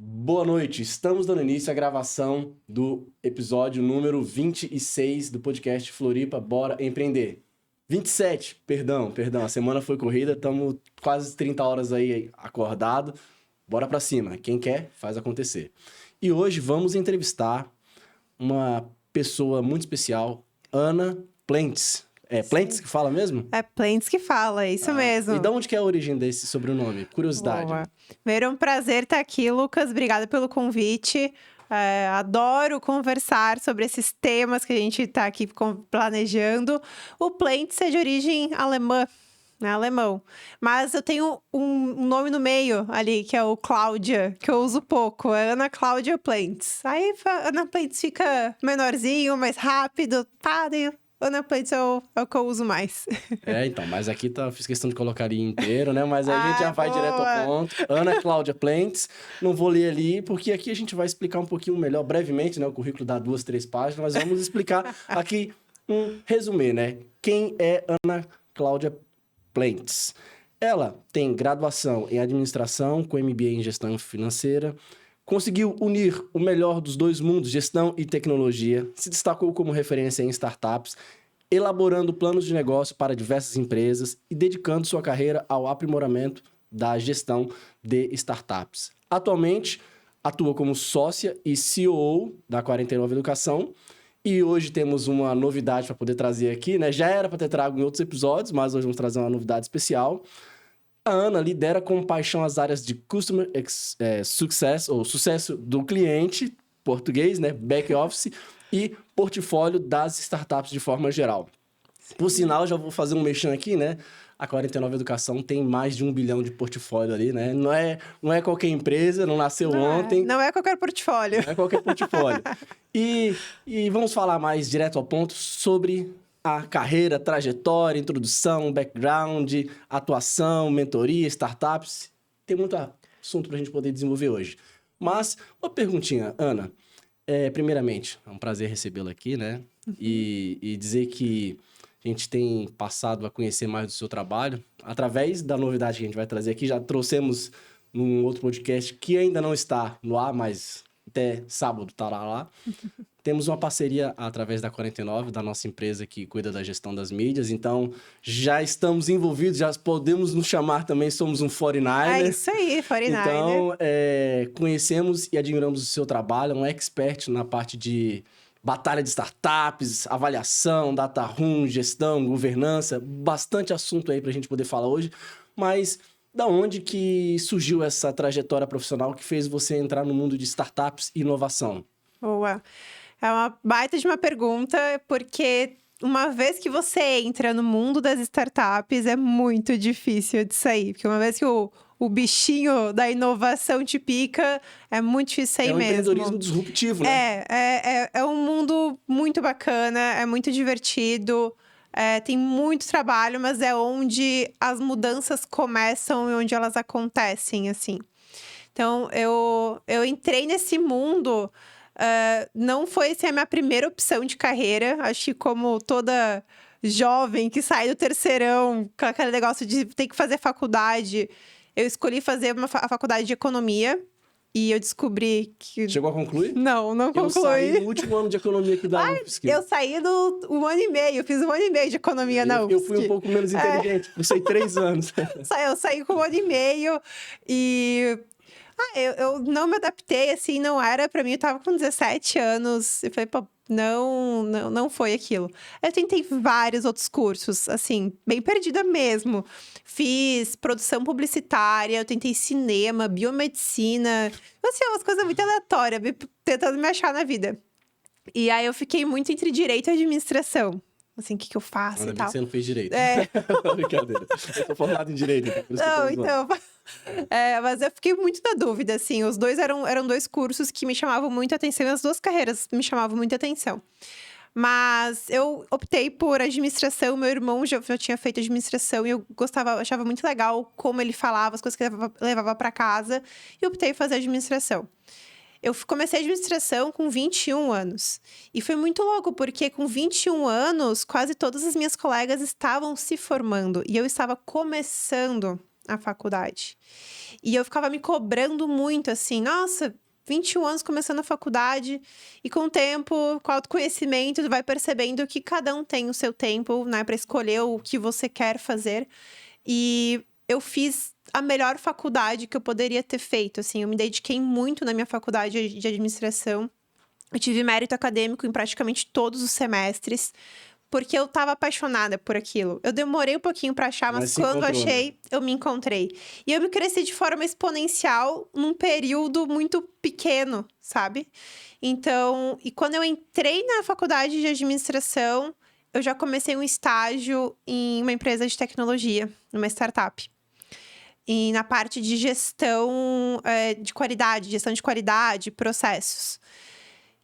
Boa noite, estamos dando início à gravação do episódio número 26 do podcast Floripa Bora Empreender. 27, perdão, a semana foi corrida, estamos quase 30 horas aí acordado, bora pra cima, quem quer faz acontecer. E hoje vamos entrevistar uma pessoa muito especial, Ana Plentes. É Plentes que fala mesmo? É Plentes que fala, é isso mesmo. E de onde que é a origem desse sobrenome? Curiosidade. Boa. Primeiro, é um prazer estar aqui, Lucas. Obrigada pelo convite. Adoro conversar sobre esses temas que a gente está aqui planejando. O Plentes é de origem alemã, né? Alemão. Mas eu tenho um nome no meio ali, que é o Cláudia, que eu uso pouco. É Ana Cláudia Plentes. Aí, Ana Plentes fica menorzinho, mais rápido. Daí Ana Plentes é o que eu uso mais. Então, mas aqui fiz questão de colocar ali inteiro, né? Mas aí a gente já vai boa. direto ao ponto. Ana Cláudia Plentes, não vou ler ali, porque aqui a gente vai explicar um pouquinho melhor, brevemente, né? O currículo dá 2, 3 páginas, mas vamos explicar aqui um resumê, né? Quem é Ana Cláudia Plentes? Ela tem graduação em administração com MBA em gestão financeira, conseguiu unir o melhor dos dois mundos, gestão e tecnologia, se destacou como referência em startups, elaborando planos de negócio para diversas empresas e dedicando sua carreira ao aprimoramento da gestão de startups. Atualmente, atua como sócia e CEO da 49 Educação e hoje temos uma novidade para poder trazer aqui, né? Já era para ter trago em outros episódios, mas hoje vamos trazer uma novidade especial. A Ana lidera com paixão as áreas de Customer Success, ou sucesso do cliente, português, né? Back Office, e portfólio das startups de forma geral. Por sinal, já vou fazer um merchan aqui, né? A 49 Educação tem mais de 1 bilhão de portfólio ali, né? Não é qualquer empresa, não nasceu ontem. Não é qualquer portfólio. Não é qualquer portfólio. E vamos falar mais direto ao ponto sobre a carreira, trajetória, introdução, background, atuação, mentoria, startups. Tem muito assunto para a gente poder desenvolver hoje. Mas, uma perguntinha, Ana. Primeiramente, é um prazer recebê-la aqui, né? E dizer que a gente tem passado a conhecer mais do seu trabalho. Através da novidade que a gente vai trazer aqui, já trouxemos num outro podcast que ainda não está no ar, mas até sábado estará lá. Temos uma parceria através da 49, da nossa empresa que cuida da gestão das mídias. Então, já estamos envolvidos, já podemos nos chamar também, somos um 49er. É isso aí, 49er. Então, conhecemos e admiramos o seu trabalho, é um expert na parte de batalha de startups, avaliação, data room, gestão, governança. Bastante assunto aí para a gente poder falar hoje. Mas da onde que surgiu essa trajetória profissional que fez você entrar no mundo de startups e inovação? Boa. É uma baita de uma pergunta, porque uma vez que você entra no mundo das startups, é muito difícil de sair. Porque uma vez que o bichinho da inovação te pica, é muito difícil sair mesmo. É um empreendedorismo disruptivo, né? É um mundo muito bacana, é muito divertido, tem muito trabalho, mas é onde as mudanças começam e onde elas acontecem, assim. Então, eu entrei nesse mundo... não foi a minha primeira opção de carreira. Acho que como toda jovem que sai do terceirão, com aquele negócio de ter que fazer faculdade, eu escolhi fazer a faculdade de economia. E eu descobri que... Chegou a concluir? Não concluí. Eu saí no último ano de economia aqui da UFSC. Eu saí no 1 ano e meio, fiz 1 ano e meio de economia na UFSC. Eu fui um pouco menos inteligente, eu sei 3 anos. Eu saí com 1 ano e meio e... eu não me adaptei, assim, não era pra mim. Eu tava com 17 anos e falei, pô, não foi aquilo. Eu tentei vários outros cursos, assim, bem perdida mesmo. Fiz produção publicitária, eu tentei cinema, biomedicina. Assim, umas coisas muito aleatórias, tentando me achar na vida. E aí eu fiquei muito entre direito e administração. Assim, o que eu faço Ainda e bem tal. que você não fez direito. Brincadeira. Eu tô formado em direito. Por isso Não, que eu tô então... mas eu fiquei muito na dúvida, assim. Os dois eram 2 cursos que me chamavam muito a atenção. E as 2 carreiras me chamavam muita atenção. Mas eu optei por administração. Meu irmão já tinha feito administração. E eu achava muito legal como ele falava, as coisas que ele levava para casa. E optei por fazer administração. Eu comecei a administração com 21 anos. E foi muito louco, porque com 21 anos, quase todas as minhas colegas estavam se formando. E eu estava começando a faculdade. E eu ficava me cobrando muito, assim, nossa, 21 anos começando a faculdade, e com o tempo, com o autoconhecimento, tu vai percebendo que cada um tem o seu tempo, né, para escolher o que você quer fazer. E eu fiz a melhor faculdade que eu poderia ter feito, assim, eu me dediquei muito na minha faculdade de administração. Eu tive mérito acadêmico em praticamente todos os semestres, porque eu tava apaixonada por aquilo. Eu demorei um pouquinho pra achar, mas quando achei, eu me encontrei. E eu me cresci de forma exponencial num período muito pequeno, sabe? Então, e quando eu entrei na faculdade de administração, eu já comecei um estágio em uma empresa de tecnologia, numa startup. E na parte de gestão de qualidade, gestão de qualidade, processos.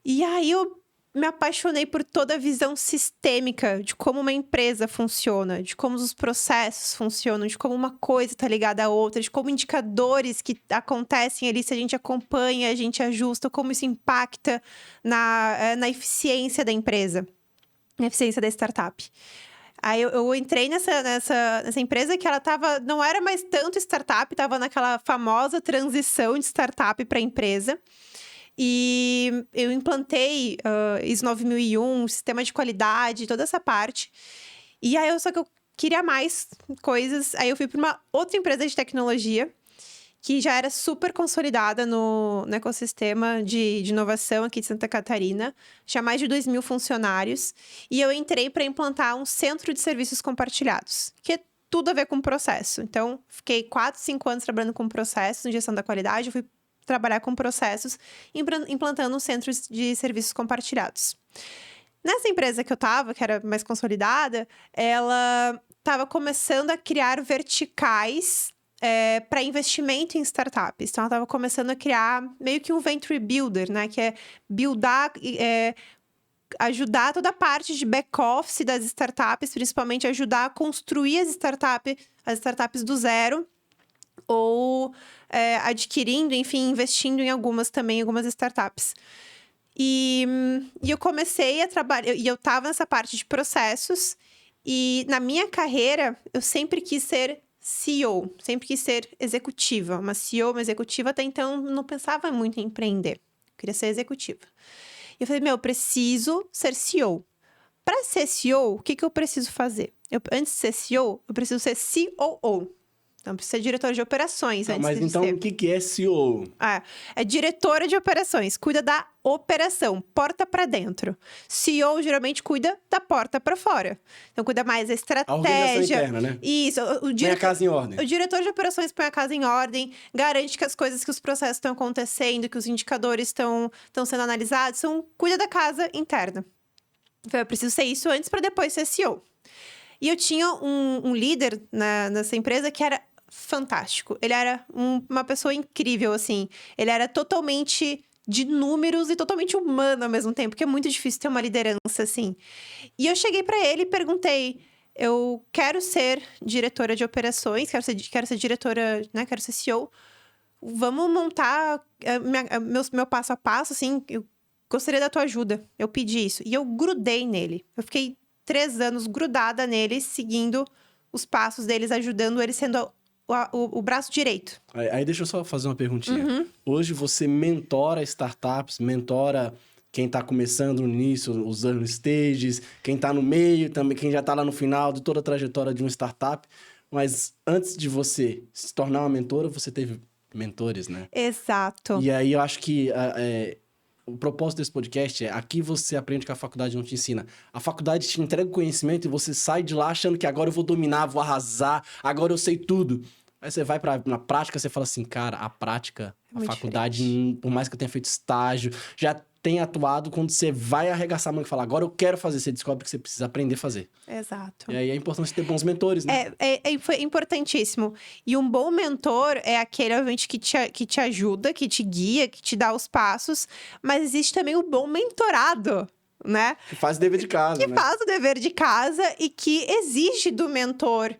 E aí eu me apaixonei por toda a visão sistêmica de como uma empresa funciona, de como os processos funcionam, de como uma coisa está ligada à outra, de como indicadores que acontecem ali, se a gente acompanha, a gente ajusta, como isso impacta na eficiência da empresa, na eficiência da startup. Aí eu entrei nessa empresa que ela não era mais tanto startup, estava naquela famosa transição de startup para empresa. E eu implantei ISO 9001, sistema de qualidade, toda essa parte. E aí, só que eu queria mais coisas. Aí eu fui para uma outra empresa de tecnologia, que já era super consolidada no ecossistema de inovação aqui de Santa Catarina. Tinha mais de 2.000 funcionários. E eu entrei para implantar um centro de serviços compartilhados, que é tudo a ver com processo. Então, fiquei 4, 5 anos trabalhando com processos, em gestão da qualidade. Eu fui trabalhar com processos, implantando centros de serviços compartilhados. Nessa empresa que eu estava, que era mais consolidada, ela estava começando a criar verticais para investimento em startups. Então, ela estava começando a criar meio que um venture builder, né? Que é buildar, ajudar toda a parte de back-office das startups, principalmente ajudar a construir as startups do zero, ou adquirindo, enfim, investindo em algumas startups. E eu comecei a trabalhar, e eu estava nessa parte de processos, e na minha carreira, eu sempre quis ser CEO, sempre quis ser executiva. Uma CEO, uma executiva, até então, não pensava muito em empreender. Eu queria ser executiva. E eu falei, eu preciso ser CEO. Para ser CEO, o que eu preciso fazer? Antes de ser CEO, eu preciso ser COO. Então, precisa ser diretora de operações antes de ser. Mas então, o que é CEO? É diretora de operações. Cuida da operação, porta para dentro. CEO, geralmente, cuida da porta para fora. Então, cuida mais da estratégia. A organização interna, né? Isso. Põe a casa em ordem. O diretor de operações põe a casa em ordem, garante que as coisas, que os processos estão acontecendo, que os indicadores estão sendo analisados, cuida da casa interna. Então, eu preciso ser isso antes para depois ser CEO. E eu tinha um líder nessa empresa que era fantástico. Ele era uma pessoa incrível, assim. Ele era totalmente de números e totalmente humano ao mesmo tempo, porque é muito difícil ter uma liderança, assim. E eu cheguei para ele e perguntei, eu quero ser diretora de operações, quero ser diretora, né? Quero ser CEO. Vamos montar meu passo a passo, assim. Eu gostaria da tua ajuda. Eu pedi isso. E eu grudei nele. Eu fiquei 3 anos grudada nele, seguindo os passos deles, ajudando ele, sendo o braço direito. Aí deixa eu só fazer uma perguntinha. Hoje você mentora startups, mentora quem está começando no início, os early stages, quem está no meio também, quem já está lá no final de toda a trajetória de uma startup. Mas antes de você se tornar uma mentora, você teve mentores, né? Exato. E aí eu acho que o propósito desse podcast é aqui você aprende que a faculdade não te ensina. A faculdade te entrega o conhecimento e você sai de lá achando que agora eu vou dominar, vou arrasar, agora eu sei tudo. Aí você vai na prática, você fala assim, cara, a prática, a faculdade, por mais que eu tenha feito estágio, já tem atuado quando você vai arregaçar a mão e falar, agora eu quero fazer, você descobre que você precisa aprender a fazer. Exato. E aí é importante ter bons mentores, né? Foi importantíssimo. E um bom mentor é aquele, obviamente, que te ajuda, que te guia, que te dá os passos. Mas existe também o bom mentorado, né? Que faz o dever de casa, que né? faz o dever de casa e que exige do mentor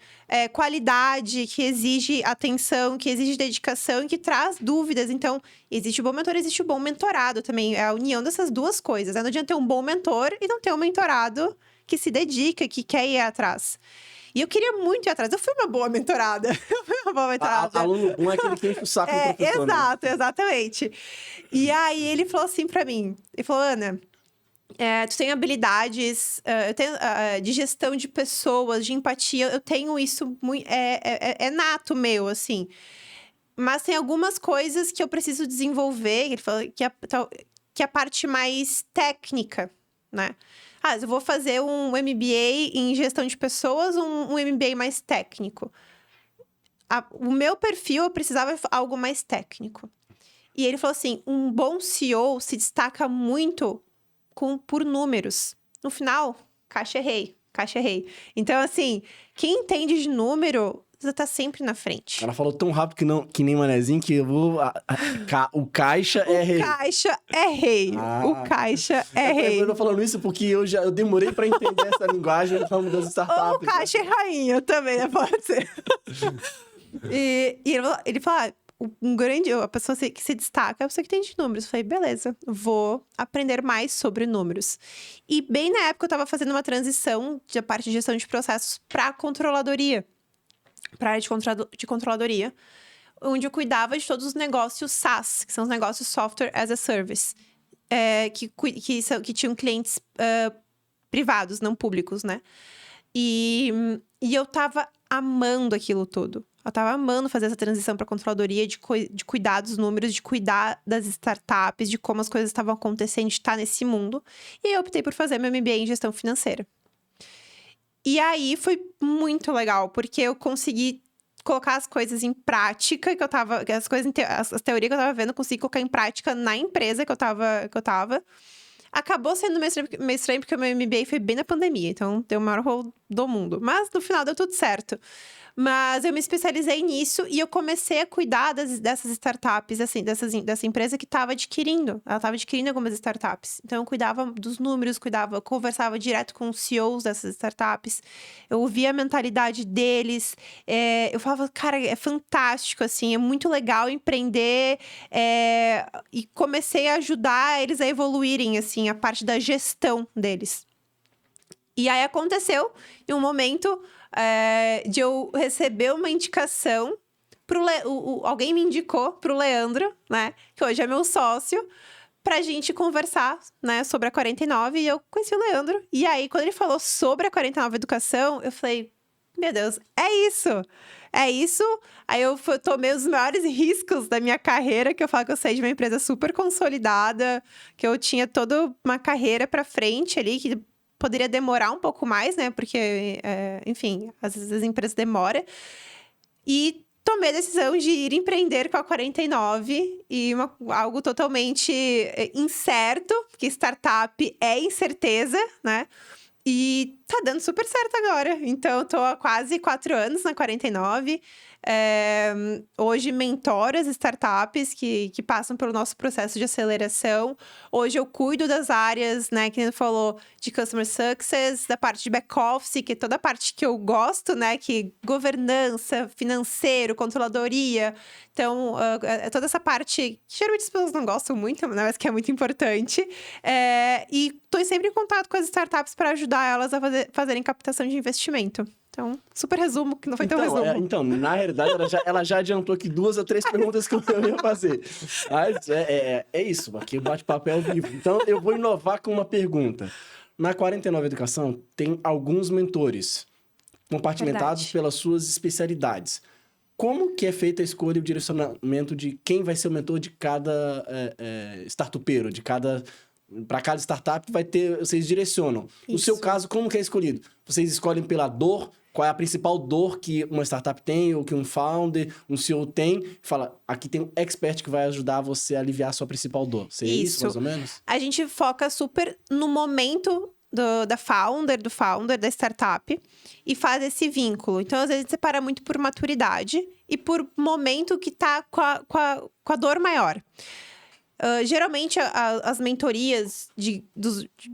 qualidade, que exige atenção, que exige dedicação e que traz dúvidas. Então, existe o bom mentor, existe o bom mentorado também. É a união dessas duas coisas, né? Não adianta ter um bom mentor e não ter um mentorado que se dedica, que quer ir atrás. E eu queria muito ir atrás. Eu fui uma boa mentorada. Eu fui uma boa mentorada. Aluno bom é aquele que enche o saco do professor. Exato, exatamente. E aí ele falou assim pra mim. Ele falou, Ana, tu tem habilidades de gestão de pessoas, de empatia. Eu tenho isso muito... É nato meu, assim. Mas tem algumas coisas que eu preciso desenvolver. Ele falou que é a parte mais técnica, né? Eu vou fazer um MBA em gestão de pessoas, um MBA mais técnico. O meu perfil, eu precisava de algo mais técnico. E ele falou assim, um bom CEO se destaca muito por números. No final, caixa errei. Então, assim, quem entende de número... Você tá sempre na frente. Ela falou tão rápido que nem manezinho que eu vou... O caixa é rei. O caixa é rei. O caixa é rei. Eu tô falando isso porque eu demorei pra entender essa linguagem no ramo das startups. O caixa é rainha também, né? Pode ser. E ele falou, a pessoa que se destaca é a pessoa que tem de números. Eu falei, beleza, vou aprender mais sobre números. E bem na época eu tava fazendo uma transição da parte de gestão de processos pra controladoria. Para a área de controladoria, onde eu cuidava de todos os negócios SaaS, que são os negócios Software as a Service, que tinham clientes privados, não públicos, né? E eu tava amando aquilo tudo. Eu tava amando fazer essa transição para controladoria, de cuidar dos números, de cuidar das startups, de como as coisas estavam acontecendo, de estar nesse mundo. E eu optei por fazer meu MBA em gestão financeira. E aí, foi muito legal, porque eu consegui colocar as coisas em prática, as teorias que eu tava vendo, eu consegui colocar em prática na empresa que eu tava. Acabou sendo meio estranho, porque o meu MBA foi bem na pandemia, então deu o maior rolo do mundo. Mas, no final, deu tudo certo. Mas eu me especializei nisso e eu comecei a cuidar dessas startups, assim, dessa empresa que estava adquirindo. Ela estava adquirindo algumas startups. Então, eu cuidava dos números, conversava direto com os CEOs dessas startups. Eu ouvia a mentalidade deles. Eu falava, cara, é fantástico, assim, é muito legal empreender. E comecei a ajudar eles a evoluírem, assim, a parte da gestão deles. E aí, aconteceu em um momento... de eu receber uma indicação alguém me indicou pro Leandro, né? Que hoje é meu sócio, pra gente conversar, né? Sobre a 49. E eu conheci o Leandro. E aí, quando ele falou sobre a 49 Educação, eu falei... Meu Deus, é isso! É isso. Aí eu tomei os maiores riscos da minha carreira, que eu falo que eu saí de uma empresa super consolidada, que eu tinha toda uma carreira pra frente ali, que... Poderia demorar um pouco mais, né? Porque, enfim, às vezes as empresas demoram. E tomei a decisão de ir empreender com a 49. E algo totalmente incerto, porque startup é incerteza, né? E tá dando super certo agora. Então, eu tô há quase 4 anos na 49. Hoje, mentoro as startups que passam pelo nosso processo de aceleração. Hoje, eu cuido das áreas, né, que a gente falou, de Customer Success, da parte de back-office, que é toda a parte que eu gosto, né, que governança, financeiro, controladoria. Então, toda essa parte que geralmente as pessoas não gostam muito, né, mas que é muito importante. E tô sempre em contato com as startups para ajudar elas a fazerem captação de investimento. Então, super resumo, que não foi tão resumo. Então, na realidade, ela já adiantou aqui 2 ou 3 perguntas que eu ia fazer. Mas é isso, aqui o bate-papo é ao vivo. Então, eu vou inovar com uma pergunta. Na 49 Educação, tem alguns mentores compartimentados pelas suas especialidades. Como que é feita a escolha e o direcionamento de quem vai ser o mentor de cada startupeiro, para cada startup vocês direcionam. No seu caso, como que é escolhido? Vocês escolhem pela dor? Qual é a principal dor que uma startup tem, ou que um founder, um CEO tem? Fala, aqui tem um expert que vai ajudar você a aliviar a sua principal dor. Seria isso, mais ou menos? A gente foca super no momento do founder, da startup, e faz esse vínculo. Então, às vezes, a gente separa muito por maturidade e por momento que tá com a dor maior. Geralmente, as mentorias de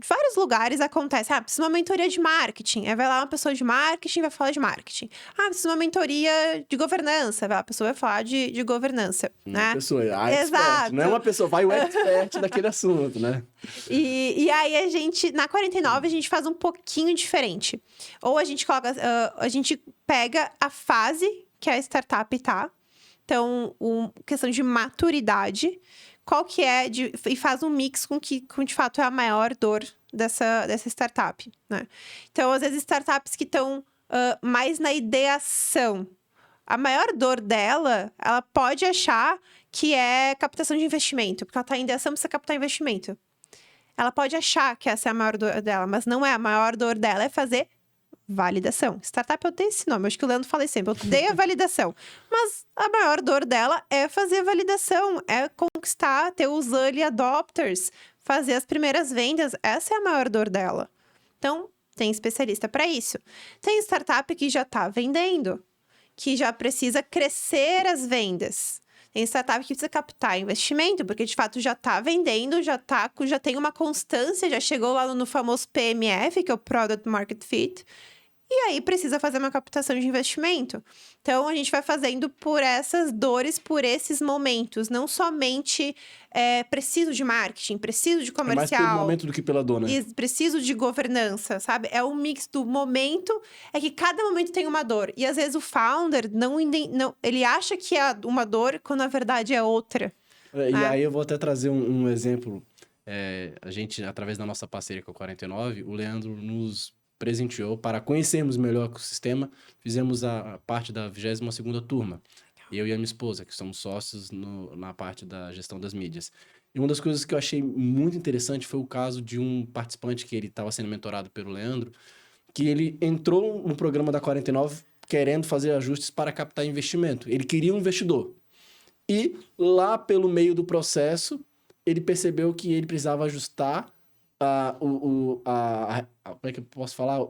vários lugares acontecem. Precisa de uma mentoria de marketing. Aí vai lá uma pessoa de marketing vai falar de marketing. Precisa de uma mentoria de governança. Vai lá, a pessoa vai falar de governança, Uma né? pessoa, a Exato. expert, não é uma pessoa, vai o expert daquele assunto, né? E aí, na 49, a gente faz um pouquinho diferente. Ou a gente coloca, a gente pega a fase que a startup tá. Então, questão de maturidade, qual que é, e faz um mix com de fato é a maior dor dessa startup, né? Então, às vezes, startups que estão mais na ideação, a maior dor dela, ela pode achar que é captação de investimento, porque ela está em ideação, precisa captar investimento. Ela pode achar que essa é a maior dor dela, mas não é. A maior dor dela é fazer validação. Startup, eu odeio esse nome, acho que o Leandro fala sempre, eu odeio a validação. Mas a maior dor dela é fazer validação, é conquistar, ter os early adopters, fazer as primeiras vendas. Essa é a maior dor dela. Então, tem especialista para isso. Tem startup que já está vendendo, que já precisa crescer as vendas. Tem startup que precisa captar investimento, porque de fato já está vendendo, já tem uma constância, já chegou lá no famoso PMF, que é o Product Market Fit, e aí precisa fazer uma captação de investimento. Então, a gente vai fazendo por essas dores, por esses momentos. Não somente preciso de marketing, preciso de comercial. É mais pelo momento do que pela dor, né? Preciso de governança, sabe? É um mix do momento, é que cada momento tem uma dor. E às vezes o founder não ele acha que é uma dor, quando na verdade é outra. E aí eu vou até trazer um exemplo. A gente, através da nossa parceria com a 49, o Leandro nos presenteou para conhecermos melhor o ecossistema. Fizemos a parte da 22ª turma. Eu e a minha esposa, que somos sócios na parte da gestão das mídias. E uma das coisas que eu achei muito interessante foi o caso de um participante que ele estava sendo mentorado pelo Leandro, que ele entrou no programa da 49 querendo fazer ajustes para captar investimento. Ele queria um investidor. E lá pelo meio do processo, ele percebeu que ele precisava ajustar como é que eu posso falar?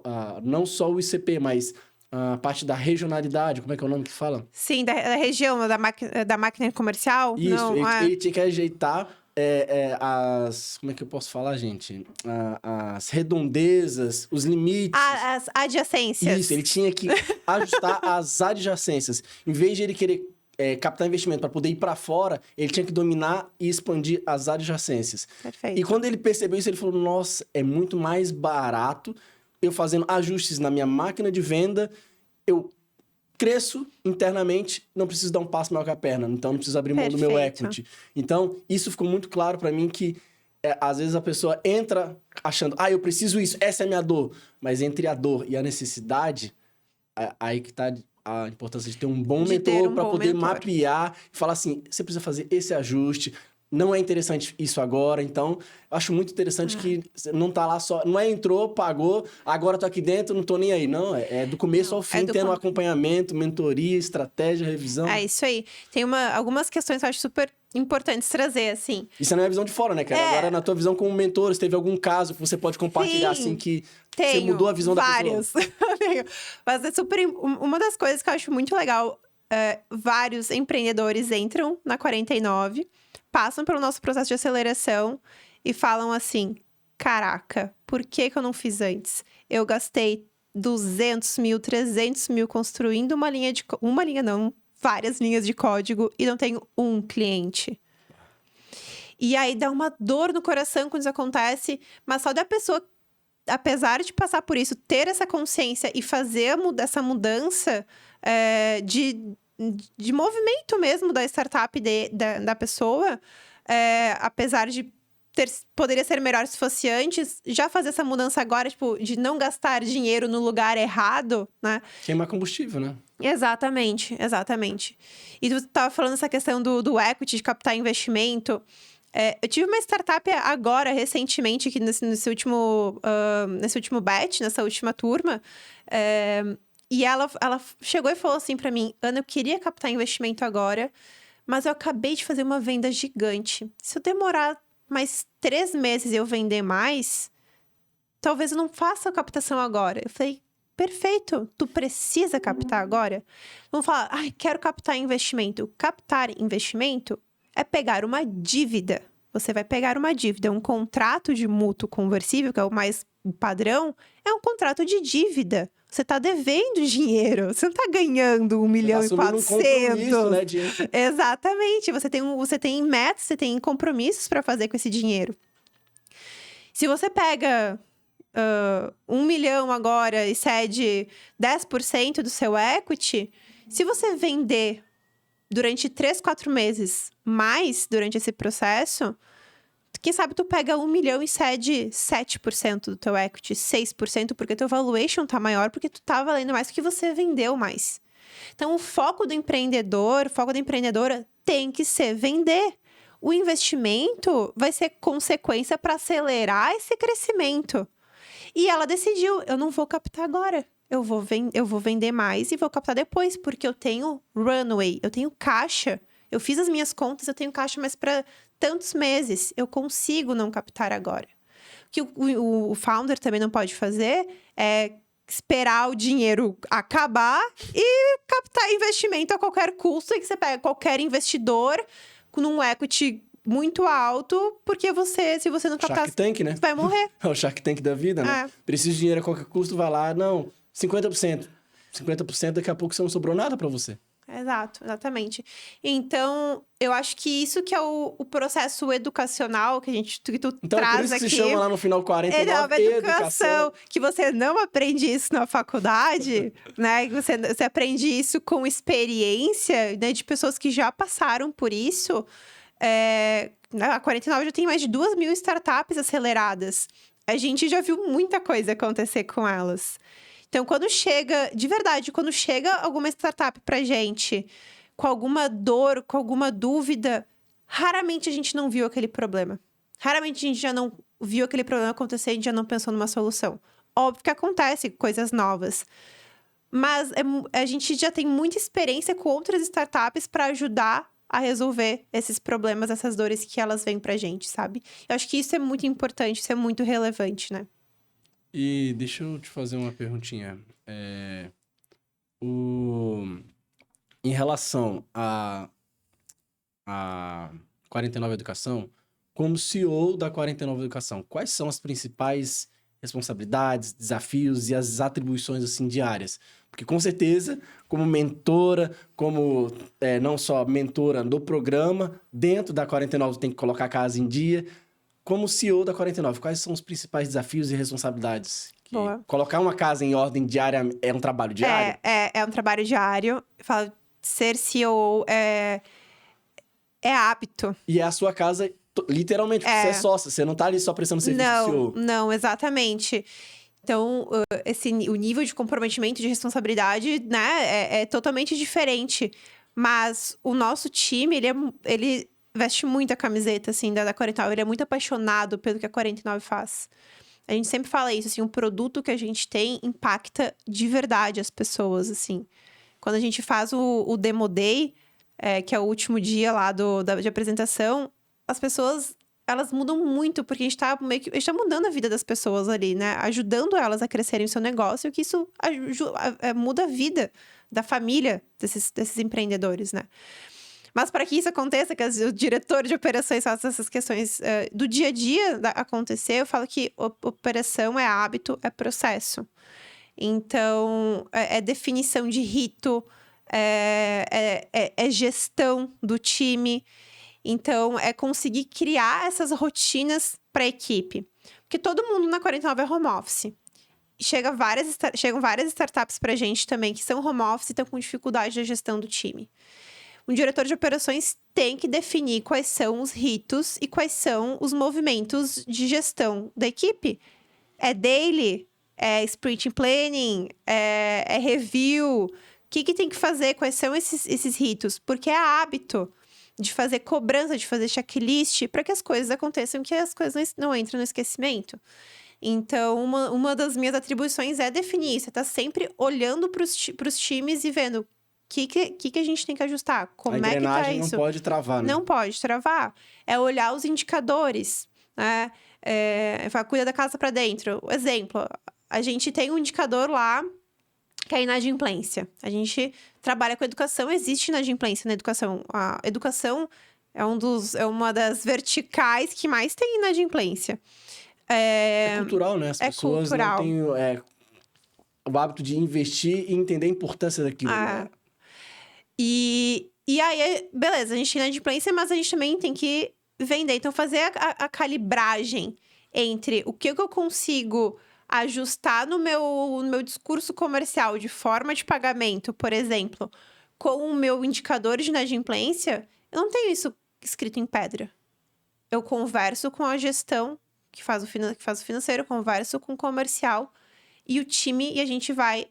Não só o ICP, mas a parte da regionalidade, como é que é o nome que fala? Sim, da região, da máquina comercial. Isso, Não, ele tinha que ajeitar como é que eu posso falar, gente? As redondezas, os limites. As adjacências. Isso, ele tinha que ajustar as adjacências. Em vez de ele querer captar investimento para poder ir para fora, ele tinha que dominar e expandir as adjacências. Perfeito. E quando ele percebeu isso, ele falou, nossa, é muito mais barato eu fazendo ajustes na minha máquina de venda, eu cresço internamente, não preciso dar um passo maior que a perna, então não preciso abrir mão do meu equity. Então, isso ficou muito claro para mim que às vezes a pessoa entra achando, eu preciso isso, essa é a minha dor. Mas entre a dor e a necessidade, aí que tá a importância de ter um bom mentor para poder mapear e falar assim, você precisa fazer esse ajuste, não é interessante isso agora. Então, eu acho muito interessante que não tá lá só, não entrou, pagou, agora tô aqui dentro, não tô nem aí. Não, é do começo ao fim, tendo acompanhamento, mentoria, estratégia, revisão. É isso aí. Tem algumas questões que eu acho super importantes trazer, assim. Isso não é a visão de fora, né, cara? Agora, na tua visão como mentor, se teve algum caso que você pode compartilhar, assim, que você mudou a visão da pessoa? Mas é super... Uma das coisas que eu acho muito legal, vários empreendedores entram na 49, passam pelo nosso processo de aceleração e falam assim, caraca, por que eu não fiz antes? Eu gastei 200 mil, 300 mil construindo várias linhas de código e não tenho um cliente. E aí dá uma dor no coração quando isso acontece, mas só da pessoa, apesar de passar por isso, ter essa consciência e fazer essa mudança de movimento mesmo da startup da pessoa, apesar de poderia ser melhor se fosse antes, já fazer essa mudança agora, tipo, de não gastar dinheiro no lugar errado, né? Queimar combustível, né? Exatamente. E tu tava falando essa questão do equity, de captar investimento. Eu tive uma startup agora, recentemente, aqui nesse último batch, nessa última turma, e ela chegou e falou assim pra mim, Ana, eu queria captar investimento agora, mas eu acabei de fazer uma venda gigante. Se eu demorar mais 3 meses e eu vender mais, talvez eu não faça a captação agora. Eu falei, perfeito, tu precisa captar agora? Vamos falar, quero captar investimento. Captar investimento é pegar uma dívida Você vai pegar uma dívida, um contrato de mútuo conversível, que é o mais padrão, é um contrato de dívida. Você está devendo dinheiro, você não está ganhando 1 milhão e assumindo um compromisso, 400. né, Exatamente, você tem metas, você tem compromissos para fazer com esse dinheiro. Se você pega 1 milhão agora e cede 10% do seu equity, se você vender durante 3, 4 meses mais durante esse processo, quem sabe tu pega 1 milhão e cede 7% do teu equity, 6%, porque teu valuation tá maior, porque tu tá valendo mais do que você vendeu mais. Então, o foco do empreendedor, o foco da empreendedora tem que ser vender. O investimento vai ser consequência para acelerar esse crescimento. E ela decidiu, eu não vou captar agora. Eu vou vender mais e vou captar depois, porque eu tenho runway, eu tenho caixa. Eu fiz as minhas contas, eu tenho caixa, mas para tantos meses, eu consigo não captar agora. O que o founder também não pode fazer é esperar o dinheiro acabar e captar investimento a qualquer custo, e que você pega qualquer investidor com um equity muito alto, porque se você não captar, Shark Tank, né? você vai morrer. É o Shark Tank da vida, né? Precisa de dinheiro a qualquer custo, vai lá, não, 50%. 50% daqui a pouco você não sobrou nada para você. Exato, exatamente. Então, eu acho que isso que é o processo educacional que tu então, traz por isso que aqui. se chama lá no final 49, educação. Que você não aprende isso na faculdade, né? Você aprende isso com experiência, né? De pessoas que já passaram por isso. A 49 já tem mais de 2.000 startups aceleradas. A gente já viu muita coisa acontecer com elas. Então, quando chega alguma startup pra gente com alguma dor, com alguma dúvida, raramente a gente não viu aquele problema. Raramente a gente já não viu aquele problema acontecer e a gente já não pensou numa solução. Óbvio que acontece coisas novas. Mas a gente já tem muita experiência com outras startups para ajudar a resolver esses problemas, essas dores que elas vêm pra gente, sabe? Eu acho que isso é muito importante, isso é muito relevante, né? E deixa eu te fazer uma perguntinha. Em relação a 49 Educação, como CEO da 49 Educação, quais são as principais responsabilidades, desafios e as atribuições assim, diárias? Porque, com certeza, como mentora, como não só mentora do programa, dentro da 49 tem que colocar a casa em dia. Como CEO da 49, quais são os principais desafios e responsabilidades? Boa. Colocar uma casa em ordem diária é um trabalho diário? É um trabalho diário. Ser CEO é hábito. E é a sua casa, literalmente, porque você é sócia. Você não tá ali só prestando serviço de CEO. Não, exatamente. Então, o nível de comprometimento, de responsabilidade, né, é totalmente diferente. Mas o nosso time, ele veste muito a camiseta, assim, da 49. Ele é muito apaixonado pelo que a 49 faz. A gente sempre fala isso, assim, o produto que a gente tem impacta de verdade as pessoas, assim. Quando a gente faz o Demo Day, que é o último dia lá de apresentação, as pessoas, elas mudam muito, porque a gente tá mudando a vida das pessoas ali, né? Ajudando elas a crescerem o seu negócio, que isso muda a vida da família desses empreendedores, né? Mas para que isso aconteça, que o diretor de operações faça essas questões do dia a dia acontecer, eu falo que operação é hábito, é processo. Então, é definição de rito, é gestão do time. Então, é conseguir criar essas rotinas para a equipe. Porque todo mundo na 49 é home office. Chegam várias startups para a gente também que são home office e estão com dificuldade na gestão do time. Um diretor de operações tem que definir quais são os ritos e quais são os movimentos de gestão da equipe. É daily, é sprint planning, é review. O que tem que fazer? Quais são esses ritos? Porque é hábito de fazer cobrança, de fazer checklist, para que as coisas aconteçam, que as coisas não entrem no esquecimento. Então, uma das minhas atribuições é definir isso. Você tá sempre olhando para os times e vendo o que a gente tem que ajustar? Como é que tá isso? Não pode travar, né? Não pode travar. É olhar os indicadores, né? Cuida da casa para dentro. Exemplo, a gente tem um indicador lá que é a inadimplência. A gente trabalha com educação, existe inadimplência na educação. A educação É uma das verticais que mais tem inadimplência. É cultural, né? As pessoas cultural. não têm o hábito de investir e entender a importância daquilo, né? E aí, beleza, a gente tem inadimplência, mas a gente também tem que vender. Então, fazer a calibragem entre o que eu consigo ajustar no meu discurso comercial de forma de pagamento, por exemplo, com o meu indicador de inadimplência, eu não tenho isso escrito em pedra. Eu converso com a gestão que faz o financeiro, converso com o comercial e o time, e a gente vai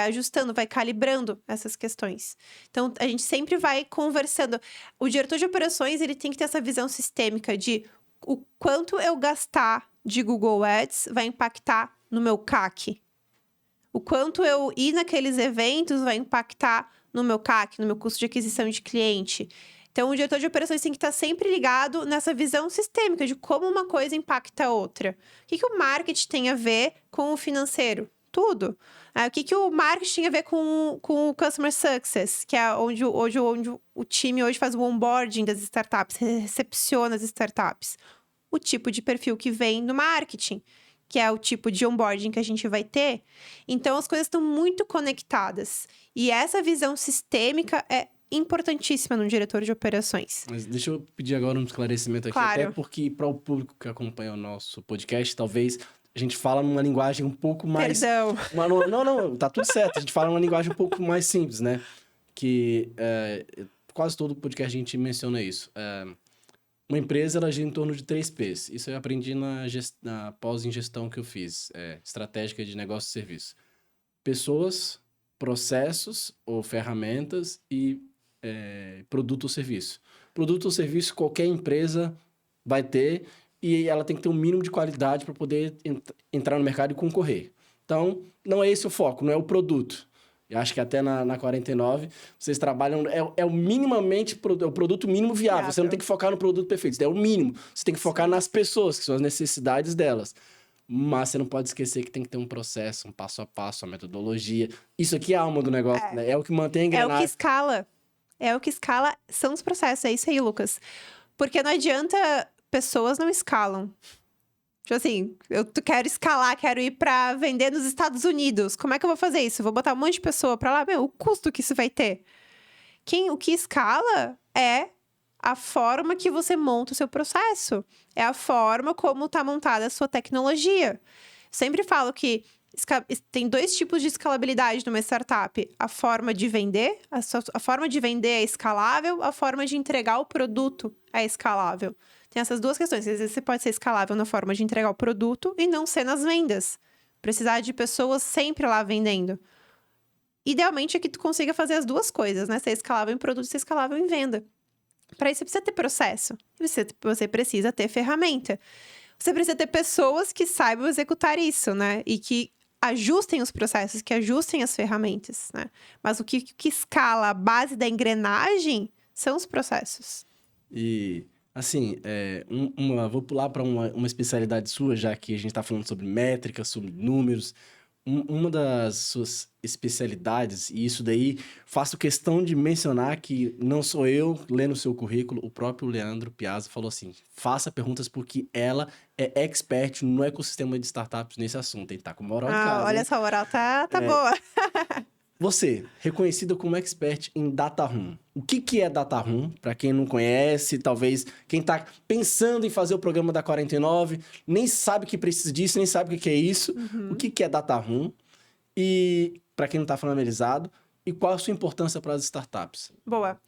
ajustando, vai calibrando essas questões. Então, a gente sempre vai conversando. O diretor de operações, ele tem que ter essa visão sistêmica de o quanto eu gastar de Google Ads vai impactar no meu CAC. O quanto eu ir naqueles eventos vai impactar no meu CAC, no meu custo de aquisição de cliente. Então, o diretor de operações tem que estar sempre ligado nessa visão sistêmica de como uma coisa impacta a outra. O que o marketing tem a ver com o financeiro? Tudo. O que o marketing tem a ver com o Customer Success, que é onde o time hoje faz o onboarding das startups, recepciona as startups. O tipo de perfil que vem no marketing, que é o tipo de onboarding que a gente vai ter. Então, as coisas estão muito conectadas. E essa visão sistêmica é importantíssima no diretor de operações. Mas deixa eu pedir agora um esclarecimento aqui, Claro. até porque para o público que acompanha o nosso podcast, talvez a gente fala numa linguagem um pouco mais... Perdão. Não, tá tudo certo. A gente fala uma linguagem um pouco mais simples, né? Que quase todo podcast a gente menciona isso. Uma empresa, ela gira em torno de 3 P's. Isso eu aprendi na pós em gestão que eu fiz. Estratégica de negócio e serviço. Pessoas, processos ou ferramentas e produto ou serviço. Produto ou serviço qualquer empresa vai ter e ela tem que ter um mínimo de qualidade para poder entrar no mercado e concorrer. Então, não é esse o foco, não é o produto. Eu acho que até na 49, vocês trabalham... É o minimamente... É o produto mínimo viável. Você não tem que focar no produto perfeito. É o mínimo. Você tem que focar nas pessoas, que são as necessidades delas. Mas você não pode esquecer que tem que ter um processo, um passo a passo, uma metodologia. Isso aqui é a alma do negócio, né? É o que mantém a engrenagem. É o que escala. É o que escala, são os processos. É isso aí, Lucas. Porque não adianta... Pessoas não escalam. Tipo assim, eu quero escalar, quero ir pra vender nos Estados Unidos. Como é que eu vou fazer isso? Eu vou botar um monte de pessoa pra lá? Meu, o custo que isso vai ter. O que escala é a forma que você monta o seu processo. É a forma como tá montada a sua tecnologia. Sempre falo que tem 2 tipos de escalabilidade numa startup. A forma de vender, a forma de vender é escalável, a forma de entregar o produto é escalável. Tem essas 2 questões. Às vezes você pode ser escalável na forma de entregar o produto e não ser nas vendas. Precisar de pessoas sempre lá vendendo. Idealmente é que tu consiga fazer as 2 coisas, né? Ser escalável em produto e ser escalável em venda. Para isso, você precisa ter processo. Você precisa ter ferramenta. Você precisa ter pessoas que saibam executar isso, né? E que ajustem os processos, que ajustem as ferramentas, né? Mas o que escala a base da engrenagem são os processos. E... Assim, vou pular para uma especialidade sua, já que a gente está falando sobre métricas, sobre números. Uma das suas especialidades, e isso daí faço questão de mencionar que não sou eu lendo o seu currículo, o próprio Leandro Piazza falou assim, faça perguntas porque ela é expert no ecossistema de startups nesse assunto, hein? Tá com moral de casa, Olha, hein? essa moral tá boa. Você, reconhecida como expert em Data Room. O que é Data Room? Para quem não conhece, talvez quem está pensando em fazer o programa da 49, nem sabe que precisa disso, nem sabe o que é isso. Uhum. O que é Data Room? E, para quem não está familiarizado, e qual a sua importância para as startups? Boa.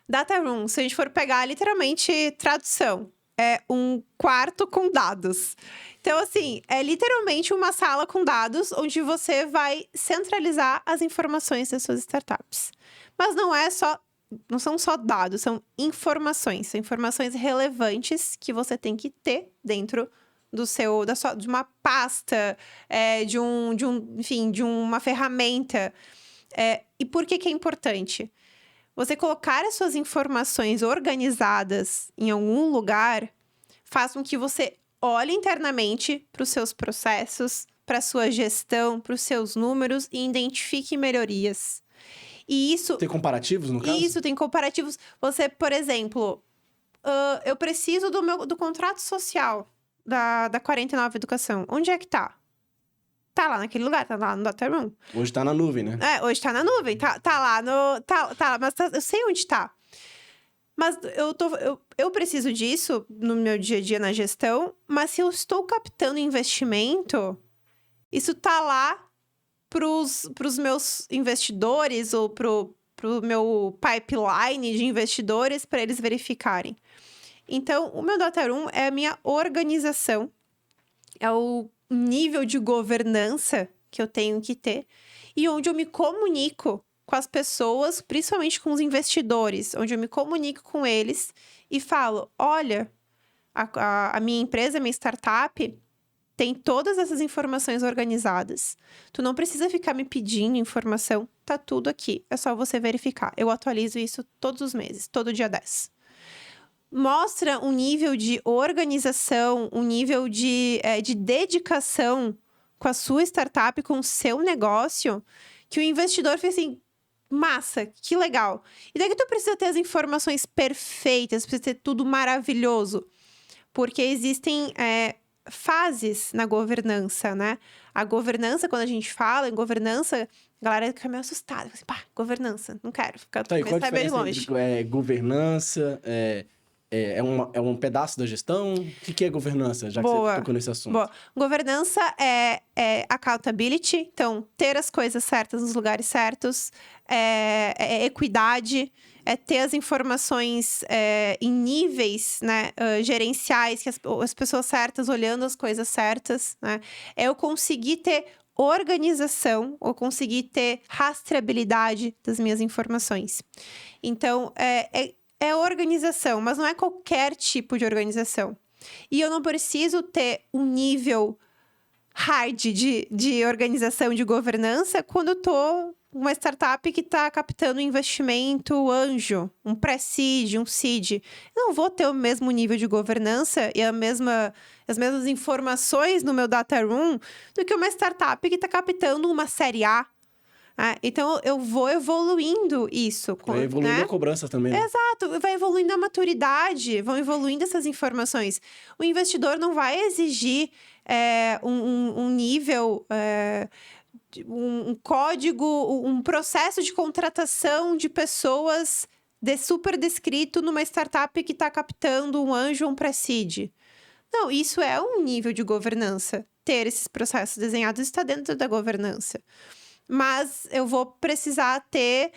Data Room, se a gente for pegar literalmente tradução, é um quarto com dados. Então, assim, é literalmente uma sala com dados onde você vai centralizar as informações das suas startups. Mas não são só dados, são informações. São informações relevantes que você tem que ter dentro de uma pasta, enfim, de uma ferramenta. E por que é importante? Você colocar as suas informações organizadas em algum lugar faz com que você olhe internamente para os seus processos, para a sua gestão, para os seus números e identifique melhorias. E isso... Tem comparativos, no caso? Isso, tem comparativos. Você, por exemplo, eu preciso do contrato social da 49 Educação. Onde é que tá? Tá lá naquele lugar, tá lá no Data Room. Hoje tá na nuvem, né? Hoje tá na nuvem, tá lá no... mas eu sei onde tá. Mas eu preciso disso no meu dia a dia na gestão, mas se eu estou captando investimento, isso tá lá pros meus investidores ou pro meu pipeline de investidores para eles verificarem. Então, o meu Data Room é a minha organização, é o nível de governança que eu tenho que ter e onde eu me comunico com as pessoas, principalmente com os investidores, onde eu me comunico com eles e falo, olha, a minha empresa, a minha startup tem todas essas informações organizadas. Tu não precisa ficar me pedindo informação, tá tudo aqui, é só você verificar. Eu atualizo isso todos os meses, todo dia 10. Mostra um nível de organização, um nível de dedicação com a sua startup, com o seu negócio, que o investidor fez assim, massa, que legal. E daí que tu precisa ter as informações perfeitas, precisa ter tudo maravilhoso. Porque existem fases na governança, né? A governança, quando a gente fala em governança, a galera fica meio assustada. Assim, pá, governança, não quero ficar Tá, e qual a bem diferença longe. entre governança, é um pedaço da gestão? O que é governança, já que você tocou nesse assunto? Boa. Governança é accountability, então, ter as coisas certas nos lugares certos, é equidade, é ter as informações em níveis, né, gerenciais, que as pessoas certas olhando as coisas certas, né? É eu conseguir ter organização, ou conseguir ter rastreabilidade das minhas informações. Então, é organização, mas não é qualquer tipo de organização. E eu não preciso ter um nível hard de organização, de governança, quando eu tô uma startup que está captando investimento anjo, um pré-seed, um seed. Eu não vou ter o mesmo nível de governança e as mesmas informações no meu data room do que uma startup que está captando uma série A. Então, eu vou evoluindo isso. Vai evoluindo, né? A cobrança também, né? Exato. Vai evoluindo a maturidade, vão evoluindo essas informações. O investidor não vai exigir um nível, um código, um processo de contratação de pessoas super descrito numa startup que está captando um anjo ou um pré-seed. Não, isso é um nível de governança. Ter esses processos desenhados está dentro da governança. Mas eu vou precisar ter...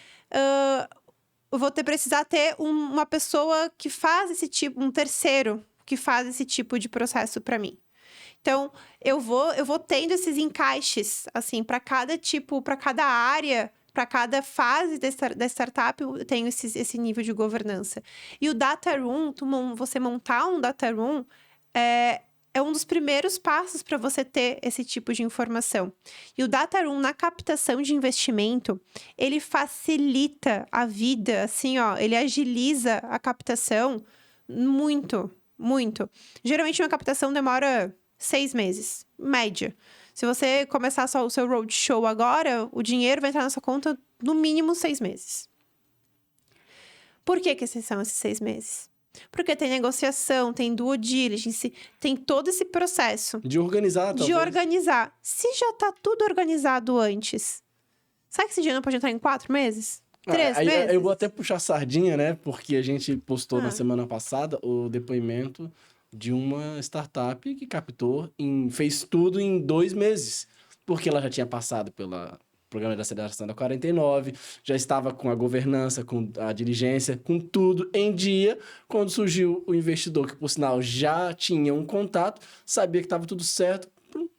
precisar ter uma pessoa que faz esse tipo... Um terceiro que faz esse tipo de processo para mim. Então, eu vou tendo esses encaixes, assim, para cada tipo... Para cada área... Para cada fase da startup, eu tenho esse nível de governança. E o Data Room, você montar um Data Room... É um dos primeiros passos para você ter esse tipo de informação. E o Data Room, na captação de investimento, ele facilita a vida, assim, ó, ele agiliza a captação muito, muito. Geralmente, uma captação demora 6 meses, média. Se você começar só o seu roadshow agora, o dinheiro vai entrar na sua conta no mínimo 6 meses. Por que esses são esses 6 meses? Porque tem negociação, tem due diligence, tem todo esse processo. De organizar, talvez. De organizar. Se já tá tudo organizado antes, sabe que esse dinheiro não pode entrar em 4 meses? 3 meses? Eu vou até puxar a sardinha, né? Porque a gente postou na semana passada o depoimento de uma startup que fez tudo em 2 meses. Porque ela já tinha passado pela... Programa de Aceleração da 49, já estava com a governança, com a diligência, com tudo em dia. Quando surgiu o investidor, que por sinal já tinha um contato, sabia que estava tudo certo,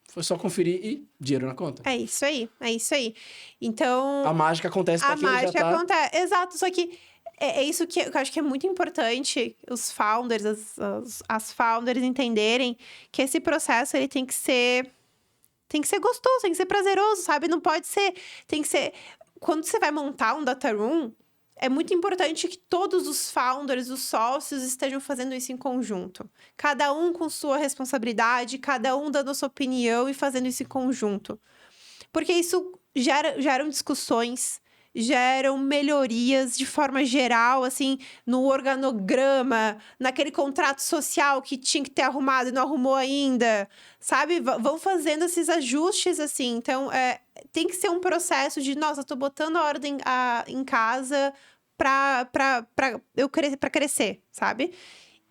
foi só conferir e dinheiro na conta. É isso aí. Então... A mágica acontece para quem já tá... acontece, exato, só que é isso que eu acho que é muito importante os founders, as founders entenderem que esse processo ele tem que ser gostoso, tem que ser prazeroso, sabe? Não pode ser... Tem que ser... Quando você vai montar um data room, é muito importante que todos os founders, os sócios, estejam fazendo isso em conjunto. Cada um com sua responsabilidade, cada um dando a sua opinião e fazendo isso em conjunto. Porque isso geram discussões, geram melhorias de forma geral, assim, no organograma, naquele contrato social que tinha que ter arrumado e não arrumou ainda, sabe? Vão fazendo esses ajustes, assim. Então, tem que ser um processo de, nossa, tô botando a ordem em casa pra crescer, sabe?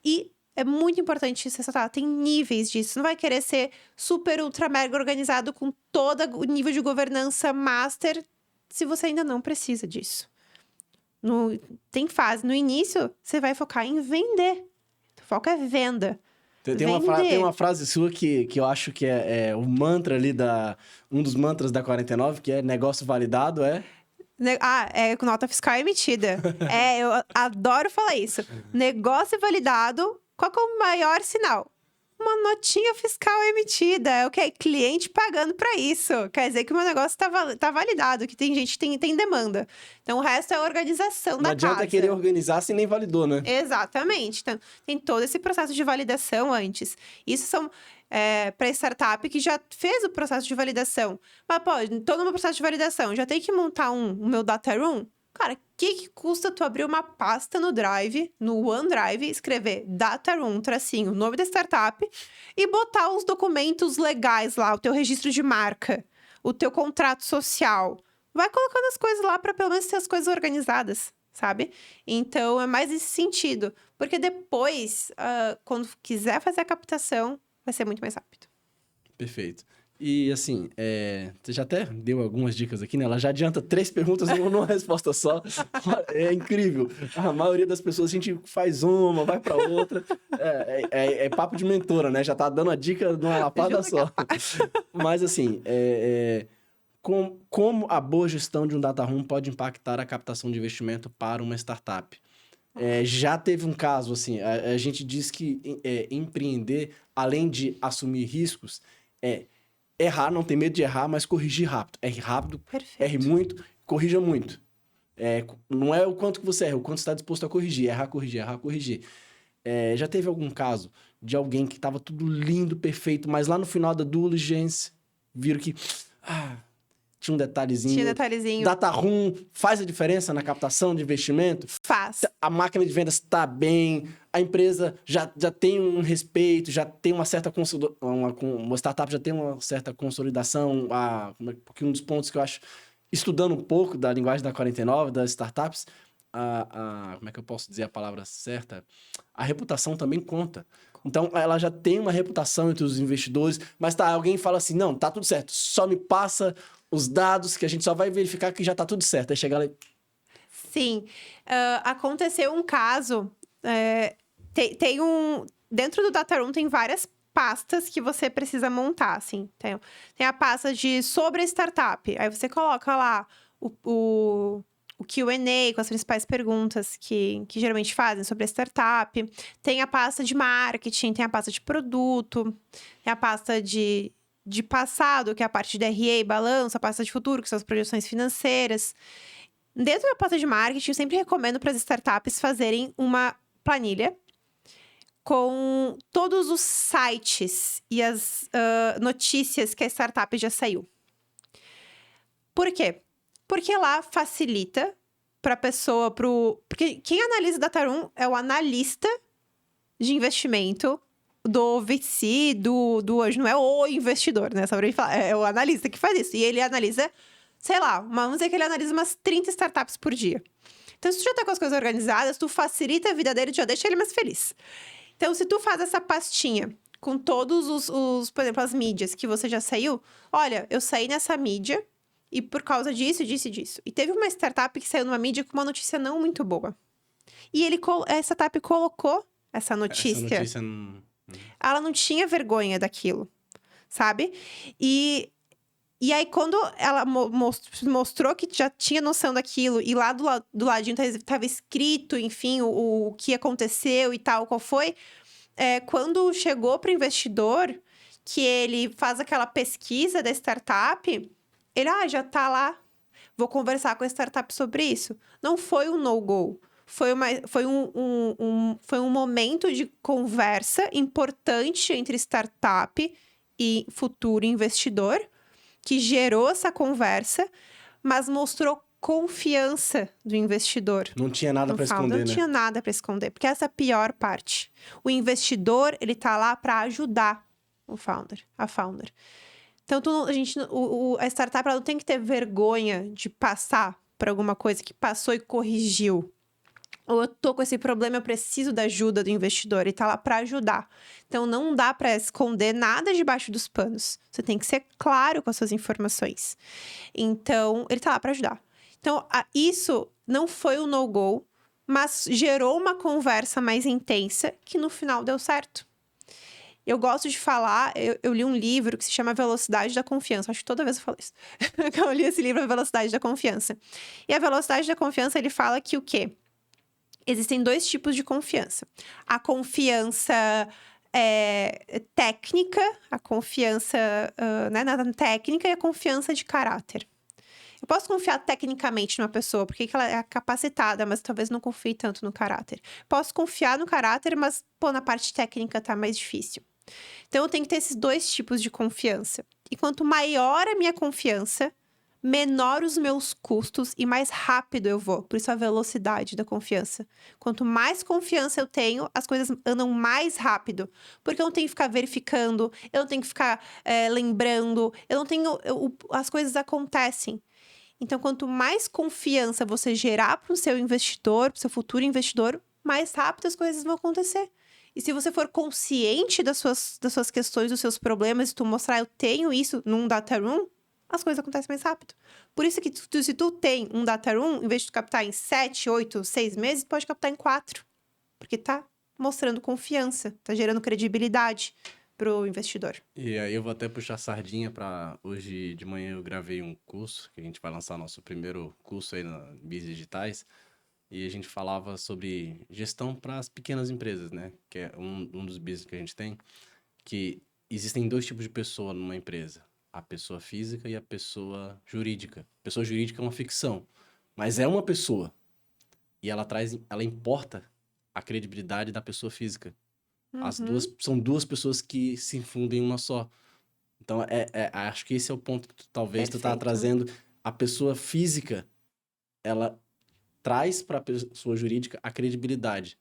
E é muito importante isso ressaltar. Tem níveis disso. Você não vai querer ser super, ultra, mega organizado com todo o nível de governança master se você ainda não precisa disso. Tem fase. No início, você vai focar em vender. O foco é venda. Tem uma frase sua que eu acho que é o mantra ali um dos mantras da 49, que é negócio validado, é nota fiscal emitida. Eu adoro falar isso. Negócio validado, qual que é o maior sinal? Uma notinha fiscal emitida. É o que? Cliente pagando para isso. Quer dizer que o meu negócio tá validado, que tem gente que tem demanda. Então, o resto é a organização da casa. Não adianta querer organizar se nem validou, né? Exatamente. Então, tem todo esse processo de validação antes. Isso são para startup que já fez o processo de validação. Mas, todo o meu processo de validação, já tem que montar o meu data room? Cara, o que custa tu abrir uma pasta no Drive, no OneDrive, escrever data room, tracinho, nome da startup, e botar os documentos legais lá, o teu registro de marca, o teu contrato social. Vai colocando as coisas lá para pelo menos ter as coisas organizadas, sabe? Então, é mais esse sentido. Porque depois, quando quiser fazer a captação, vai ser muito mais rápido. Perfeito. E, assim, você já até deu algumas dicas aqui, né? Ela já adianta 3 perguntas numa resposta só. É incrível. A maioria das pessoas, a gente faz uma, vai para outra. É papo de mentora, né? Já tá dando a dica numa lapada só. Mas, assim, como a boa gestão de um data room pode impactar a captação de investimento para uma startup? Já teve um caso, assim, a gente diz que empreender, além de assumir riscos, errar, não tem medo de errar, mas corrigir rápido. Erre rápido, Perfeito. Erre muito, corrija muito. Não é o quanto que você erra, o quanto você está disposto a corrigir. Errar, corrigir. Já teve algum caso de alguém que estava tudo lindo, perfeito, mas lá no final da due diligence, viram que tinha um detalhezinho. Data room faz a diferença na captação de investimento? Faz. A máquina de vendas está bem, a empresa já tem um respeito, já tem uma certa uma startup já tem uma certa consolidação, porque um dos pontos que eu acho, estudando um pouco da linguagem da 49, das startups, como é que eu posso dizer a palavra certa? A reputação também conta. Então, ela já tem uma reputação entre os investidores, mas alguém fala assim, não, tá tudo certo, só me passa os dados que a gente só vai verificar que já tá tudo certo. Aí chega lá e... Sim. Aconteceu um caso... tem dentro do Data Room tem várias pastas que você precisa montar, assim. Tem a pasta sobre a startup. Aí você coloca lá o Q&A com as principais perguntas que geralmente fazem sobre a startup. Tem a pasta de marketing, tem a pasta de produto, tem a pasta de passado, que é a parte de RA, balanço, a pasta de futuro, que são as projeções financeiras. Dentro da pasta de marketing, eu sempre recomendo para as startups fazerem uma planilha com todos os sites e as notícias que a startup já saiu. Por quê? Porque lá facilita para a pessoa... Porque quem analisa o Data Room é o analista de investimento do VC, do anjo. Não é o investidor, né? Só pra gente falar. É o analista que faz isso. E ele analisa, sei lá, vamos dizer que ele analisa umas 30 startups por dia. Então, se tu já tá com as coisas organizadas, tu facilita a vida dele e já deixa ele mais feliz. Então, se tu faz essa pastinha com todos por exemplo, as mídias que você já saiu, olha, eu saí nessa mídia e por causa disso, disso e disso. E teve uma startup que saiu numa mídia com uma notícia não muito boa. E a startup colocou essa notícia. Ela não tinha vergonha daquilo, sabe? E aí, quando ela mostrou que já tinha noção daquilo, e lá do ladinho estava escrito, enfim, o que aconteceu e tal, qual foi, quando chegou para o investidor, que ele faz aquela pesquisa da startup, ele, já tá lá, vou conversar com a startup sobre isso. Não foi um no-go. Foi um momento de conversa importante entre startup e futuro investidor, que gerou essa conversa, mas mostrou confiança do investidor. Não tinha nada No para founder. esconder, Não né? tinha nada para esconder, porque essa é a pior parte. O investidor, ele tá lá para ajudar o founder, a founder. Então, a startup ela não tem que ter vergonha de passar por alguma coisa que passou e corrigiu. Ou eu tô com esse problema, eu preciso da ajuda do investidor. Ele tá lá para ajudar. Então, não dá para esconder nada debaixo dos panos. Você tem que ser claro com as suas informações. Então, ele tá lá para ajudar. Então, isso não foi um no-go, mas gerou uma conversa mais intensa que no final deu certo. Eu gosto de falar, eu li um livro que se chama Velocidade da Confiança. Acho que toda vez eu falo isso. Eu li esse livro, A Velocidade da Confiança. E a Velocidade da Confiança, ele fala que o quê? Existem 2 tipos de confiança. A confiança técnica, a confiança né, na técnica e a confiança de caráter. Eu posso confiar tecnicamente numa pessoa, porque ela é capacitada, mas talvez não confie tanto no caráter. Posso confiar no caráter, mas, na parte técnica tá mais difícil. Então, eu tenho que ter esses 2 tipos de confiança. E quanto maior a minha confiança, menor os meus custos e mais rápido eu vou. Por isso, a velocidade da confiança. Quanto mais confiança eu tenho, as coisas andam mais rápido. Porque eu não tenho que ficar verificando, eu não tenho que ficar lembrando, as coisas acontecem. Então, quanto mais confiança você gerar para o seu investidor, para o seu futuro investidor, mais rápido as coisas vão acontecer. E se você for consciente das suas questões, dos seus problemas, e tu mostrar, eu tenho isso num data room, as coisas acontecem mais rápido. Por isso que se tu tem um data room, em vez de tu captar em 7, 8, 6 meses, tu pode captar em 4. Porque tá mostrando confiança, tá gerando credibilidade pro investidor. E aí eu vou até puxar a sardinha para hoje de manhã eu gravei um curso, que a gente vai lançar nosso primeiro curso aí na Biz Digitais, e a gente falava sobre gestão para as pequenas empresas, né? Que é um dos business que a gente tem, que existem 2 tipos de pessoa numa empresa, a pessoa física e a pessoa jurídica. A pessoa jurídica é uma ficção, mas é uma pessoa, e ela importa a credibilidade da pessoa física. As duas são 2 pessoas que se fundem em uma só. Então, acho que esse é o ponto que talvez tu tá trazendo. A pessoa física, ela traz para a pessoa jurídica a credibilidade.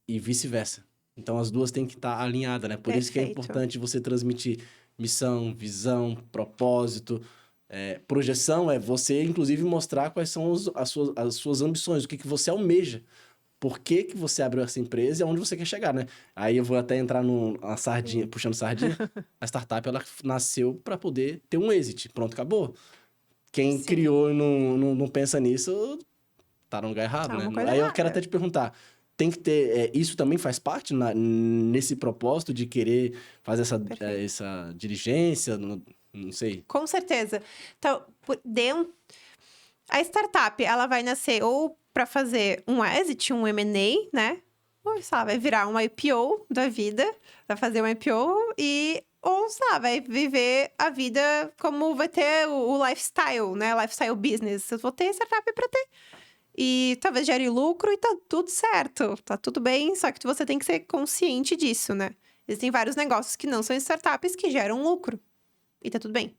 E vice-versa. Então, as 2 têm que estar alinhadas, né? Por isso que é importante você transmitir missão, visão, propósito. Projeção é você, inclusive, mostrar quais são as suas ambições, o que você almeja. Por que você abriu essa empresa e aonde você quer chegar, né? Aí eu vou até entrar numa sardinha, puxando sardinha. A startup, ela nasceu para poder ter um exit. Pronto, acabou. Quem criou e não pensa nisso, tá no lugar errado, né? Aí eu quero até te perguntar, tem que ter... isso também faz parte nesse propósito de querer fazer essa diligência? Não sei. Com certeza. Então, a startup, ela vai nascer ou para fazer um exit, um M&A, né? Ou, sei lá, vai virar um IPO da vida, vai fazer um IPO ou, sei lá, vai viver a vida como vai ter o lifestyle, né? Lifestyle business. Eu vou ter startup para ter. E talvez gere lucro e tá tudo certo, tá tudo bem, só que você tem que ser consciente disso, né? Existem vários negócios que não são startups que geram lucro. E tá tudo bem.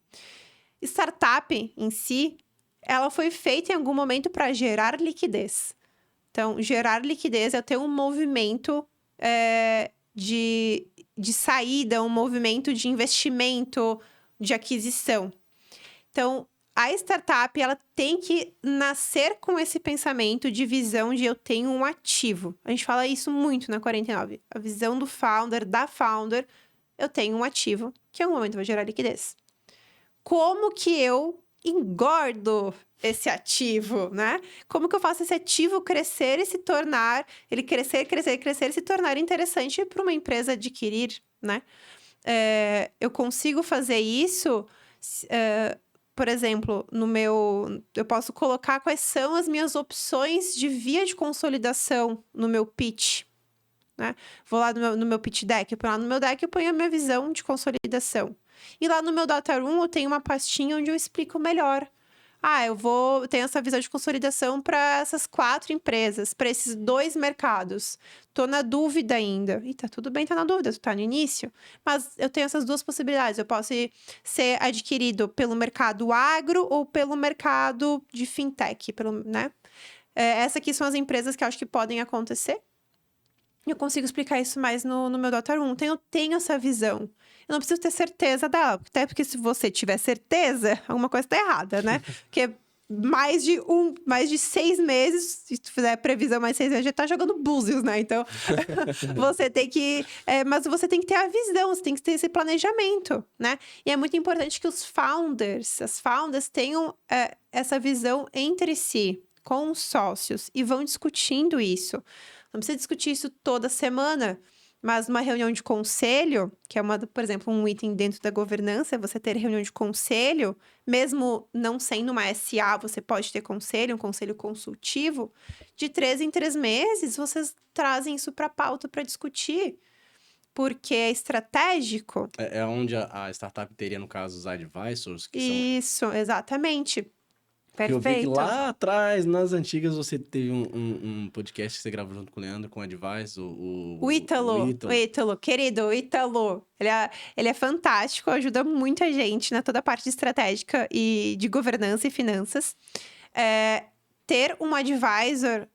Startup em si, ela foi feita em algum momento para gerar liquidez. Então, gerar liquidez é ter um movimento de saída, um movimento de investimento, de aquisição. Então, a startup, ela tem que nascer com esse pensamento de visão de eu tenho um ativo. A gente fala isso muito na 49. A visão do founder, da founder, eu tenho um ativo, que em algum momento vai gerar liquidez. Como que eu engordo esse ativo, né? Como que eu faço esse ativo crescer e se tornar... Ele crescer e se tornar interessante para uma empresa adquirir, né? Eu consigo fazer isso... por exemplo, eu posso colocar quais são as minhas opções de via de consolidação no meu pitch, né? Vou lá no meu pitch deck, lá no meu deck eu ponho a minha visão de consolidação. E lá no meu data room eu tenho uma pastinha onde eu explico melhor eu tenho essa visão de consolidação para essas 4 empresas, para esses 2 mercados. Tô na dúvida ainda. E tá tudo bem, tá na dúvida, tu tá no início. Mas eu tenho essas 2 possibilidades. Eu posso ser adquirido pelo mercado agro ou pelo mercado de fintech, né? Essas aqui são as empresas que eu acho que podem acontecer. Eu consigo explicar isso mais no meu Dr. 1. Então, eu tenho essa visão. Eu não preciso ter certeza dela. Até porque se você tiver certeza, alguma coisa está errada, né? Porque mais de 6 meses, se tu fizer previsão mais 6 meses, já tá jogando búzios, né? Então, você tem que... mas você tem que ter a visão, você tem que ter esse planejamento, né? E é muito importante que as founders tenham essa visão entre si, com os sócios, e vão discutindo isso. Não precisa discutir isso toda semana, mas numa reunião de conselho, que é por exemplo, um item dentro da governança, você ter reunião de conselho, mesmo não sendo uma SA, você pode ter conselho, um conselho consultivo, de 3 em 3 meses, vocês trazem isso para a pauta para discutir, porque é estratégico. É onde a startup teria, no caso, os advisors, que Isso, exatamente. Perfeito. Eu vi que Perfeito. lá atrás, nas antigas, você teve um podcast que você gravou junto com o Leandro, com o Advice, o Ítalo, querido, o Ítalo. Ele é fantástico, ajuda muita gente na toda a parte estratégica e de governança e finanças. Ter um advisor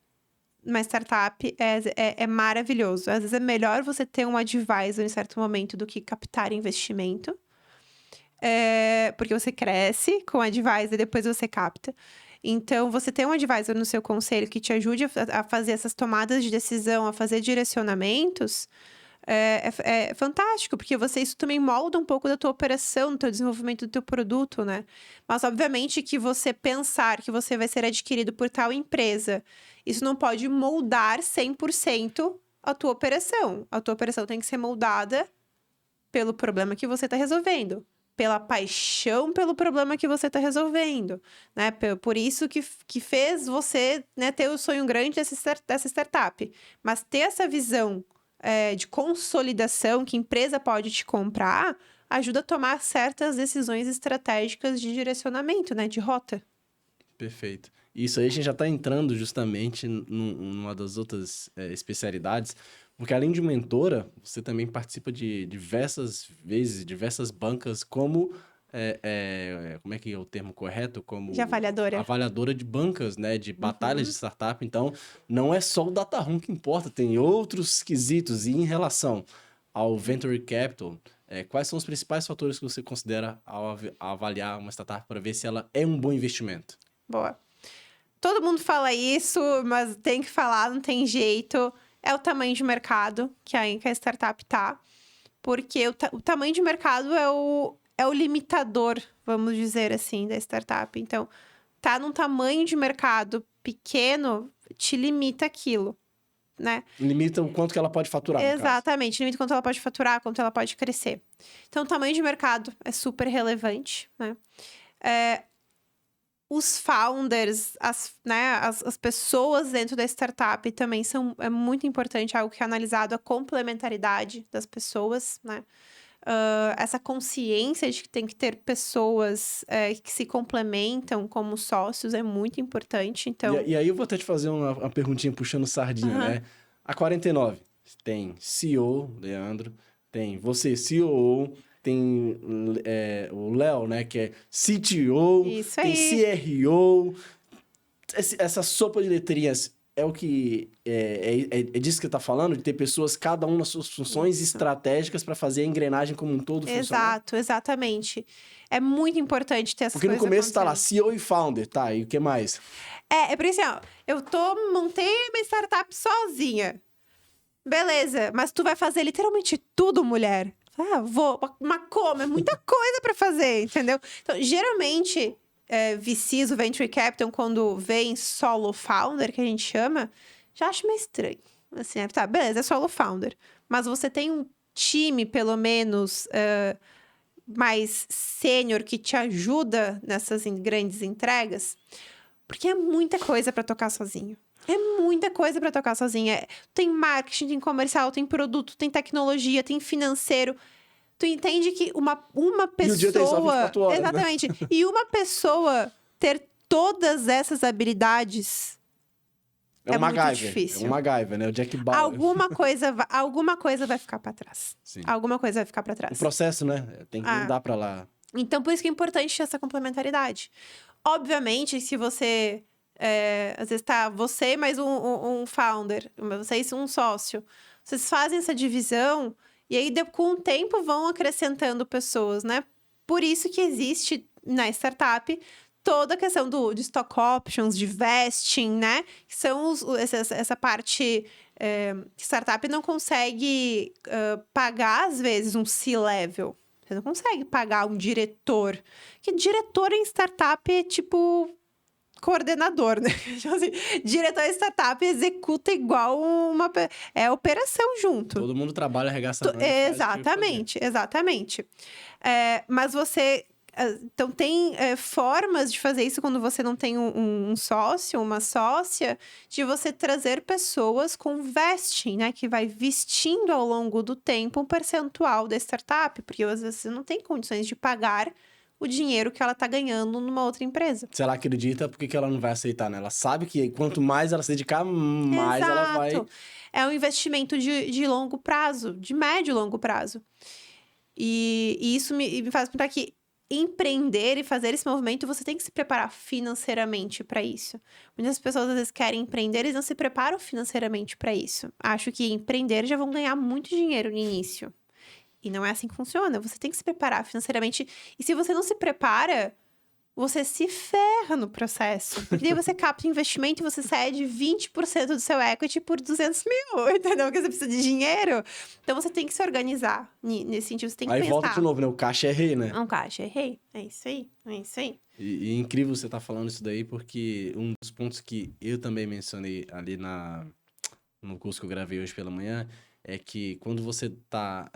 numa startup é maravilhoso. Às vezes é melhor você ter um advisor em certo momento do que captar investimento. Porque você cresce com o advisor e depois você capta. Então, você ter um advisor no seu conselho que te ajude a fazer essas tomadas de decisão, a fazer direcionamentos, é fantástico, porque isso também molda um pouco da tua operação, do teu desenvolvimento do teu produto, né? Mas, obviamente, que você pensar que você vai ser adquirido por tal empresa, isso não pode moldar 100% a tua operação. A tua operação tem que ser moldada pelo problema que você está resolvendo, pela paixão pelo problema que você está resolvendo, né? Por isso que fez você, né, ter o sonho grande dessa startup. Mas ter essa visão de consolidação que a empresa pode te comprar ajuda a tomar certas decisões estratégicas de direcionamento, né? De rota. Perfeito. Isso aí a gente já está entrando justamente numa das outras especialidades, porque além de mentora, você também participa de diversas bancas como... como é que é o termo correto? Como de avaliadora. Avaliadora de bancas, né? De batalhas de startup. Então, não é só o Data Room que importa, tem outros quesitos. E em relação ao Venture Capital, quais são os principais fatores que você considera ao avaliar uma startup para ver se ela é um bom investimento? Boa. Todo mundo fala isso, mas tem que falar, não tem jeito. É o tamanho de mercado que a startup tá. Porque o tamanho de mercado é o limitador, vamos dizer assim, da startup. Então, tá num tamanho de mercado pequeno, te limita aquilo, né? Limita o quanto que ela pode faturar, Exatamente, limita o quanto ela pode faturar, quanto ela pode crescer. Então, o tamanho de mercado é super relevante, né? Os founders, as pessoas dentro da startup também é muito importante, algo que é analisado, a complementaridade das pessoas, né? Essa consciência de que tem que ter pessoas que se complementam como sócios é muito importante, então... E aí eu vou até te fazer uma perguntinha puxando sardinha, né? A 49 tem CEO, Leandro, tem você, COO... Tem o Léo, né, que é CTO, Isso tem aí. CRO. Essa sopa de letrinhas é o que... É disso que você está falando? De ter pessoas, cada um nas suas funções estratégicas para fazer a engrenagem como um todo funcionar? Exato, exatamente. É muito importante ter essas coisas. Porque no começo tá lá, CEO e founder, tá? E o que mais? Por isso, eu montei uma startup sozinha. Beleza, mas tu vai fazer literalmente tudo, mulher. É muita coisa pra fazer, entendeu? Então, geralmente, VCs, o Venture Capital, quando vem solo founder, que a gente chama, já acho meio estranho. Assim, tá, beleza, é solo founder. Mas você tem um time, pelo menos, mais sênior que te ajuda nessas grandes entregas, porque é muita coisa pra tocar sozinho. É muita coisa para tocar sozinha. Tem marketing, tem comercial, tem produto, tem tecnologia, tem financeiro. Tu entende que uma pessoa... E o dia tem só 24 horas, exatamente. né? E uma pessoa ter todas essas habilidades é um muito MacGyver. difícil. É um MacGyver, né? O Jack Bauer. Alguma coisa vai ficar para trás. Sim. Alguma coisa vai ficar para O trás. processo, né? Não dá pra lá. Então, por isso que é importante essa complementaridade. Obviamente, se você... às vezes tá você mais um founder, vocês um sócio. Vocês fazem essa divisão e aí, com o tempo, vão acrescentando pessoas, né? Por isso que existe, na startup, toda a questão de stock options, de vesting, né? Que são essa parte que startup não consegue pagar, às vezes, um C-level. Você não consegue pagar um diretor. Porque diretor em startup é tipo coordenador, né? Tipo assim, diretor de startup executa igual é operação junto. Todo mundo trabalha, arregaça a mão. Exatamente. Mas você... Então, tem formas de fazer isso quando você não tem um sócio, uma sócia, de você trazer pessoas com vesting, né? Que vai vestindo ao longo do tempo um percentual da startup, porque às vezes você não tem condições de pagar o dinheiro que ela tá ganhando numa outra empresa. Se ela acredita, por que ela não vai aceitar, né? Ela sabe que quanto mais ela se dedicar, mais ela vai... É um investimento de longo prazo, de médio e longo prazo. E isso me faz pensar que empreender e fazer esse movimento, você tem que se preparar financeiramente para isso. Muitas pessoas, às vezes, querem empreender, eles não se preparam financeiramente para isso. Acho que empreender já vão ganhar muito dinheiro no início. E não é assim que funciona. Você tem que se preparar financeiramente. E se você não se prepara, você se ferra no processo. Porque daí você capta investimento e você cede 20% do seu equity por 200 mil, entendeu? Porque você precisa de dinheiro. Então, você tem que se organizar nesse sentido. Você tem que pensar. Aí volta de novo, né? O caixa é rei, né? Um caixa é rei. É isso aí. E é incrível você estar falando isso daí, porque um dos pontos que eu também mencionei ali no curso que eu gravei hoje pela manhã é que quando você tá...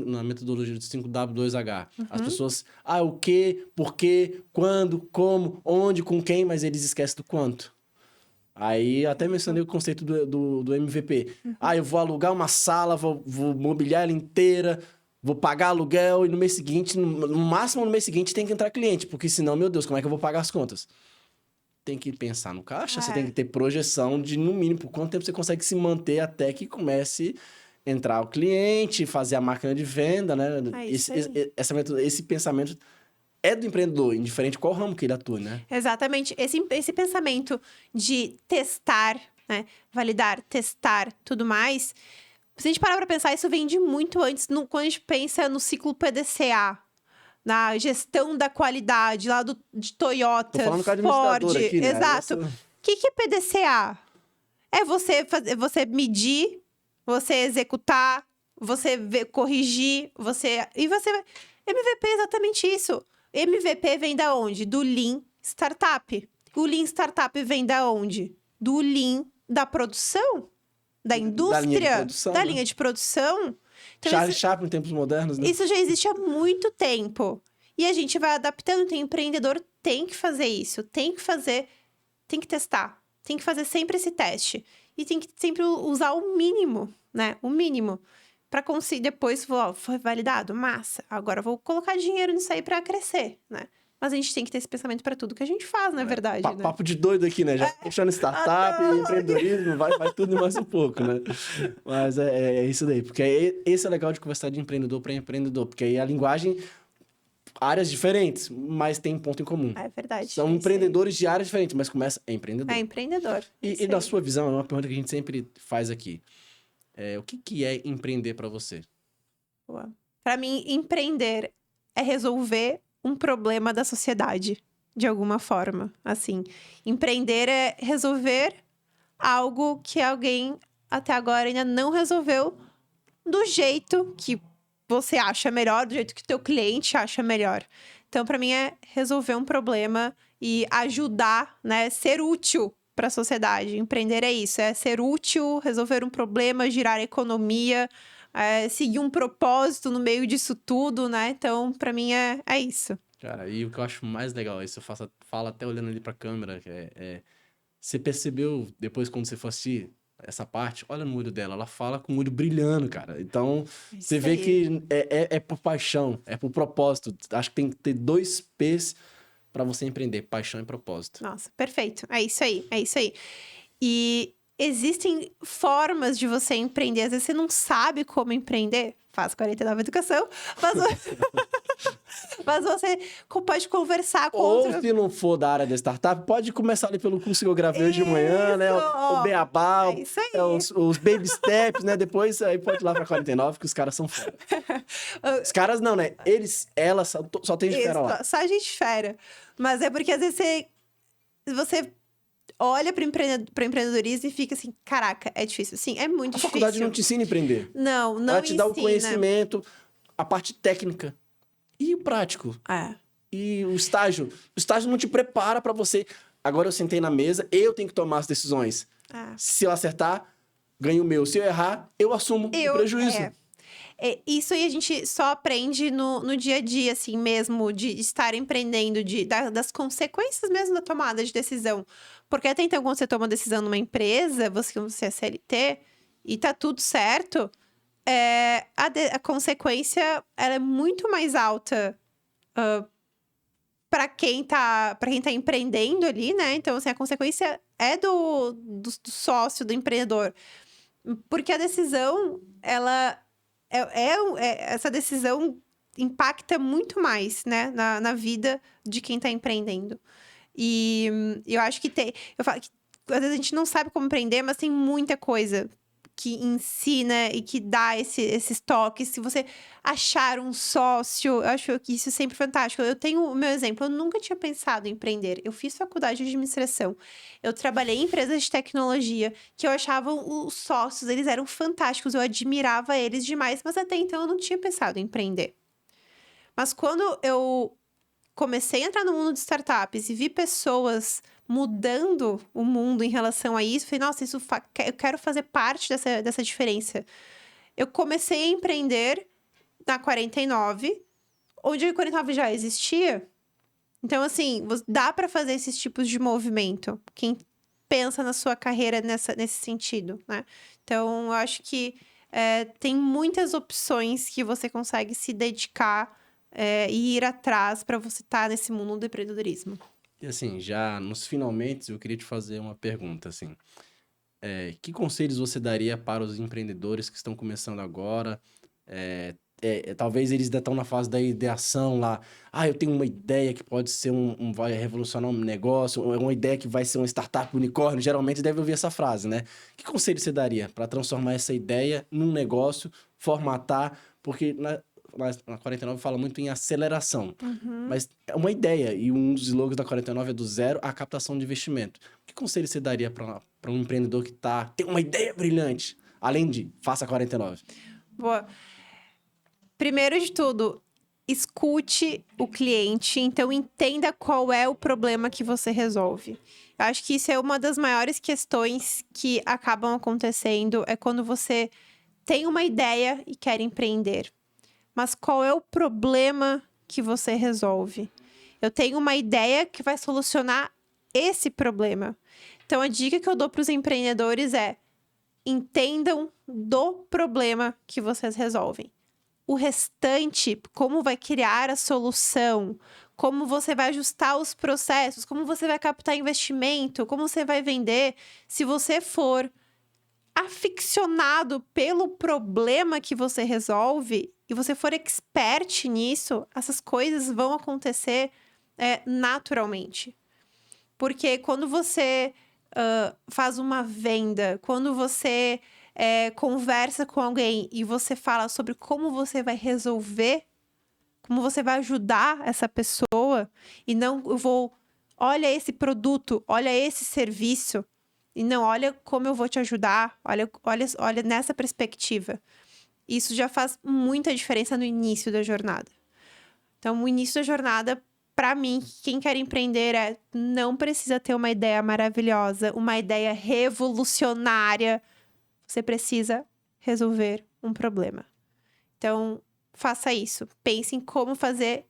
na metodologia do 5W2H. As pessoas, o que, por quê, quando, como, onde, com quem, mas eles esquecem do quanto. Aí até mencionei o conceito do MVP. Eu vou alugar uma sala, vou mobiliar ela inteira, vou pagar aluguel e no mês seguinte, no máximo no mês seguinte tem que entrar cliente, porque senão, meu Deus, como é que eu vou pagar as contas? Tem que pensar no caixa, você tem que ter projeção de, no mínimo, por quanto tempo você consegue se manter até que comece entrar o cliente, fazer a máquina de venda, né? Esse pensamento é do empreendedor, indiferente qual ramo que ele atua, né? Exatamente. Esse pensamento de testar, né? Validar, testar, tudo mais. Se a gente parar pra pensar, isso vem de muito antes, quando a gente pensa no ciclo PDCA. Na gestão da qualidade, lá de Toyota, Tô falando com a Ford. administradora aqui, né? Exato. O que é PDCA? É você medir, você executar, você corrigir, MVP é exatamente isso. MVP vem da onde? Do Lean Startup. O Lean Startup vem da onde? Do Lean da produção, da indústria, da linha de produção. Então, Charlie Chaplin em tempos modernos, né? Isso já existe há muito tempo. E a gente vai adaptando. Então, o empreendedor tem que fazer isso. Tem que testar. Tem que fazer sempre esse teste. E tem que sempre usar o mínimo, né? O mínimo. Para conseguir depois, foi validado, massa. Agora eu vou colocar dinheiro nisso aí para crescer, né? Mas a gente tem que ter esse pensamento para tudo que a gente faz, na verdade, né? Papo de doido aqui, né? Já puxando startup, empreendedorismo, vai tudo e mais um pouco, né? Mas é isso daí. Porque esse é legal de conversar de empreendedor para empreendedor. Porque aí a linguagem... áreas diferentes, mas tem um ponto em comum. É verdade. São empreendedores de áreas diferentes, mas começa empreendedor. É empreendedor. E na sua visão, é uma pergunta que a gente sempre faz aqui. O que é empreender para você? Para mim, empreender é resolver um problema da sociedade, de alguma forma. Assim, empreender é resolver algo que alguém até agora ainda não resolveu do jeito que você acha melhor, do jeito que o teu cliente acha melhor. Então, para mim, é resolver um problema e ajudar, né? Ser útil para a sociedade. Empreender é isso, é ser útil, resolver um problema, girar economia, seguir um propósito no meio disso tudo, né? Então, para mim, é isso. Cara, e o que eu acho mais legal, isso eu falo até olhando ali pra câmera, você percebeu, depois quando você for assistir essa parte, olha no olho dela, ela fala com o olho brilhando, cara. Então, você vê que é por paixão, é por propósito. Acho que tem que ter 2 P's para você empreender, paixão e propósito. Nossa, perfeito. É isso aí, é isso aí. E existem formas de você empreender. Às vezes você não sabe como empreender. Faz 49 Educação, mas, mas você pode conversar com Ou outro... se não for da área da startup, pode começar ali pelo curso que eu gravei hoje de manhã, né? O beabá, É isso aí. os baby steps, né? Depois aí pode ir lá pra 49, que os caras são fera. Os caras não, né? Elas só tem de fera lá. Só gente fera. Mas é porque às vezes você olha para empreendedorismo e fica assim, caraca, é difícil. Sim, é muito A difícil. faculdade não te ensina a empreender. Não Ela te dá o ensina. conhecimento, a parte técnica e o prático. É. E o estágio. O estágio não te prepara pra você. Agora eu sentei na mesa, eu tenho que tomar as decisões. É. Se eu acertar, ganho o meu. Se eu errar, eu assumo o prejuízo. Isso aí a gente só aprende no dia a dia, assim mesmo, de estar empreendendo, das consequências mesmo da tomada de decisão. Porque até então, quando você toma uma decisão numa empresa, você é CLT, e tá tudo certo, a consequência ela é muito mais alta para quem tá empreendendo ali, né? Então, assim, a consequência é do sócio, do empreendedor. Porque a decisão, ela... essa decisão impacta muito mais, né? Na vida de quem tá empreendendo. E eu acho que eu falo que às vezes a gente não sabe como empreender, mas tem muita coisa que ensina e que dá esses toques. Se você achar um sócio, eu acho que isso é sempre fantástico. Eu tenho o meu exemplo, eu nunca tinha pensado em empreender. Eu fiz faculdade de administração. Eu trabalhei em empresas de tecnologia, que eu achava os sócios, eles eram fantásticos, eu admirava eles demais, mas até então eu não tinha pensado em empreender. Mas quando eu comecei a entrar no mundo de startups e vi pessoas mudando o mundo em relação a isso, falei, nossa, eu quero fazer parte dessa diferença. Eu comecei a empreender na 49, onde a 49 já existia. Então, assim, dá para fazer esses tipos de movimento. Quem pensa na sua carreira nesse sentido, né? Então, eu acho que tem muitas opções que você consegue se dedicar e ir atrás para você estar nesse mundo do empreendedorismo. E assim, já nos finalmente, eu queria te fazer uma pergunta, assim. Que conselhos você daria para os empreendedores que estão começando agora? Talvez eles ainda estão na fase da ideação lá. Ah, eu tenho uma ideia que pode ser vai revolucionar um negócio, uma ideia que vai ser uma startup unicórnio. Geralmente deve ouvir essa frase, né? Que conselho você daria para transformar essa ideia num negócio, formatar? Porque na 49 fala muito em aceleração. Uhum. Mas é uma ideia, e um dos slogans da 49 é do zero à captação de investimento. Que conselho você daria para um empreendedor que tem uma ideia brilhante, além de faça 49? Boa. Primeiro de tudo, escute o cliente, então entenda qual é o problema que você resolve. Eu acho que isso é uma das maiores questões que acabam acontecendo, é quando você tem uma ideia e quer empreender. Mas qual é o problema que você resolve? Eu tenho uma ideia que vai solucionar esse problema. Então, a dica que eu dou para os empreendedores é: entendam do problema que vocês resolvem. O restante, como vai criar a solução, como você vai ajustar os processos, como você vai captar investimento, como você vai vender, se você for aficionado pelo problema que você resolve e você for expert nisso, essas coisas vão acontecer naturalmente. Porque quando você faz uma venda, quando você conversa com alguém e você fala sobre como você vai resolver, como você vai ajudar essa pessoa, e não olha esse produto, olha esse serviço, e não olha como eu vou te ajudar, olha nessa perspectiva. Isso já faz muita diferença no início da jornada. Então, o início da jornada, para mim, quem quer empreender não precisa ter uma ideia maravilhosa, uma ideia revolucionária. Você precisa resolver um problema. Então, faça isso. Pense em como fazer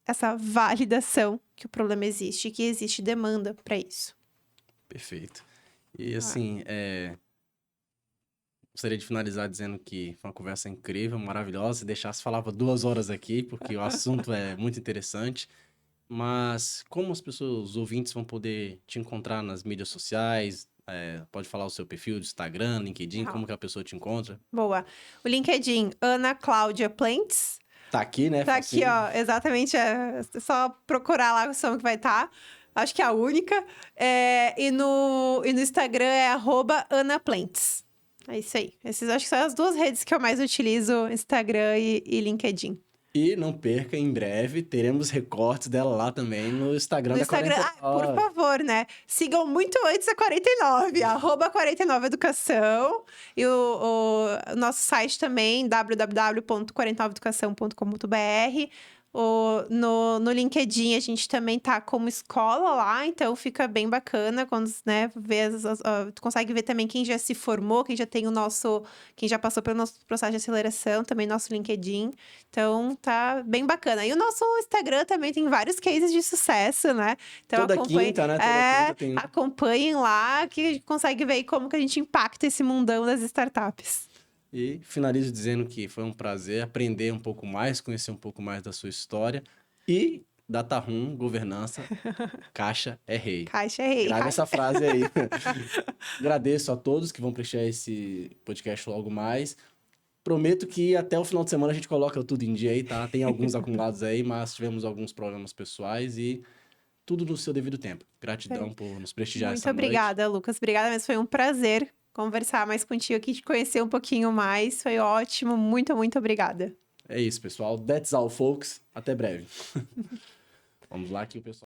essa validação que o problema existe e que existe demanda para isso. Perfeito. E assim, gostaria de finalizar dizendo que foi uma conversa incrível, maravilhosa. Se deixasse, falava 2 horas aqui, porque o assunto é muito interessante. Mas como as pessoas, os ouvintes vão poder te encontrar nas mídias sociais? Pode falar o seu perfil do Instagram, LinkedIn, Tá. como que a pessoa te encontra? Boa. O LinkedIn, Ana Cláudia Plentes. Tá aqui, né? Tá aqui, Facinho. ó, exatamente, é só procurar lá o som que vai estar. Acho que é a única. E no Instagram é @AnaPlentes. É isso aí. Essas acho que são as duas redes que eu mais utilizo, Instagram e LinkedIn. E não perca, em breve teremos recortes dela lá também no Instagram No da Instagram, 49. por favor, né? Sigam muito antes da 49, @49educação. E o nosso site também, www.49educação.com.br. No LinkedIn, a gente também tá como escola lá, então fica bem bacana quando, né, tu consegue ver também quem já se formou, quem já tem quem já passou pelo nosso processo de aceleração, também nosso LinkedIn. Então, tá bem bacana. E o nosso Instagram também tem vários cases de sucesso, né? Então, Toda quinta, né? Toda quinta tem. acompanhem lá, que a gente consegue ver como que a gente impacta esse mundão das startups. E finalizo dizendo que foi um prazer aprender um pouco mais, conhecer um pouco mais da sua história. E DataRoom, governança, caixa é rei. Caixa é rei. Grave essa frase aí. Agradeço a todos que vão prestigiar esse podcast logo mais. Prometo que até o final de semana a gente coloca tudo em dia aí, tá? Tem alguns acumulados aí, mas tivemos alguns problemas pessoais e tudo no seu devido tempo. Gratidão por nos prestigiar Muito essa noite. obrigada, Lucas. Obrigada mesmo. Foi um prazer conversar mais contigo aqui, te conhecer um pouquinho mais. Foi ótimo. Muito, muito obrigada. É isso, pessoal. That's all, folks. Até breve. Vamos lá que o pessoal...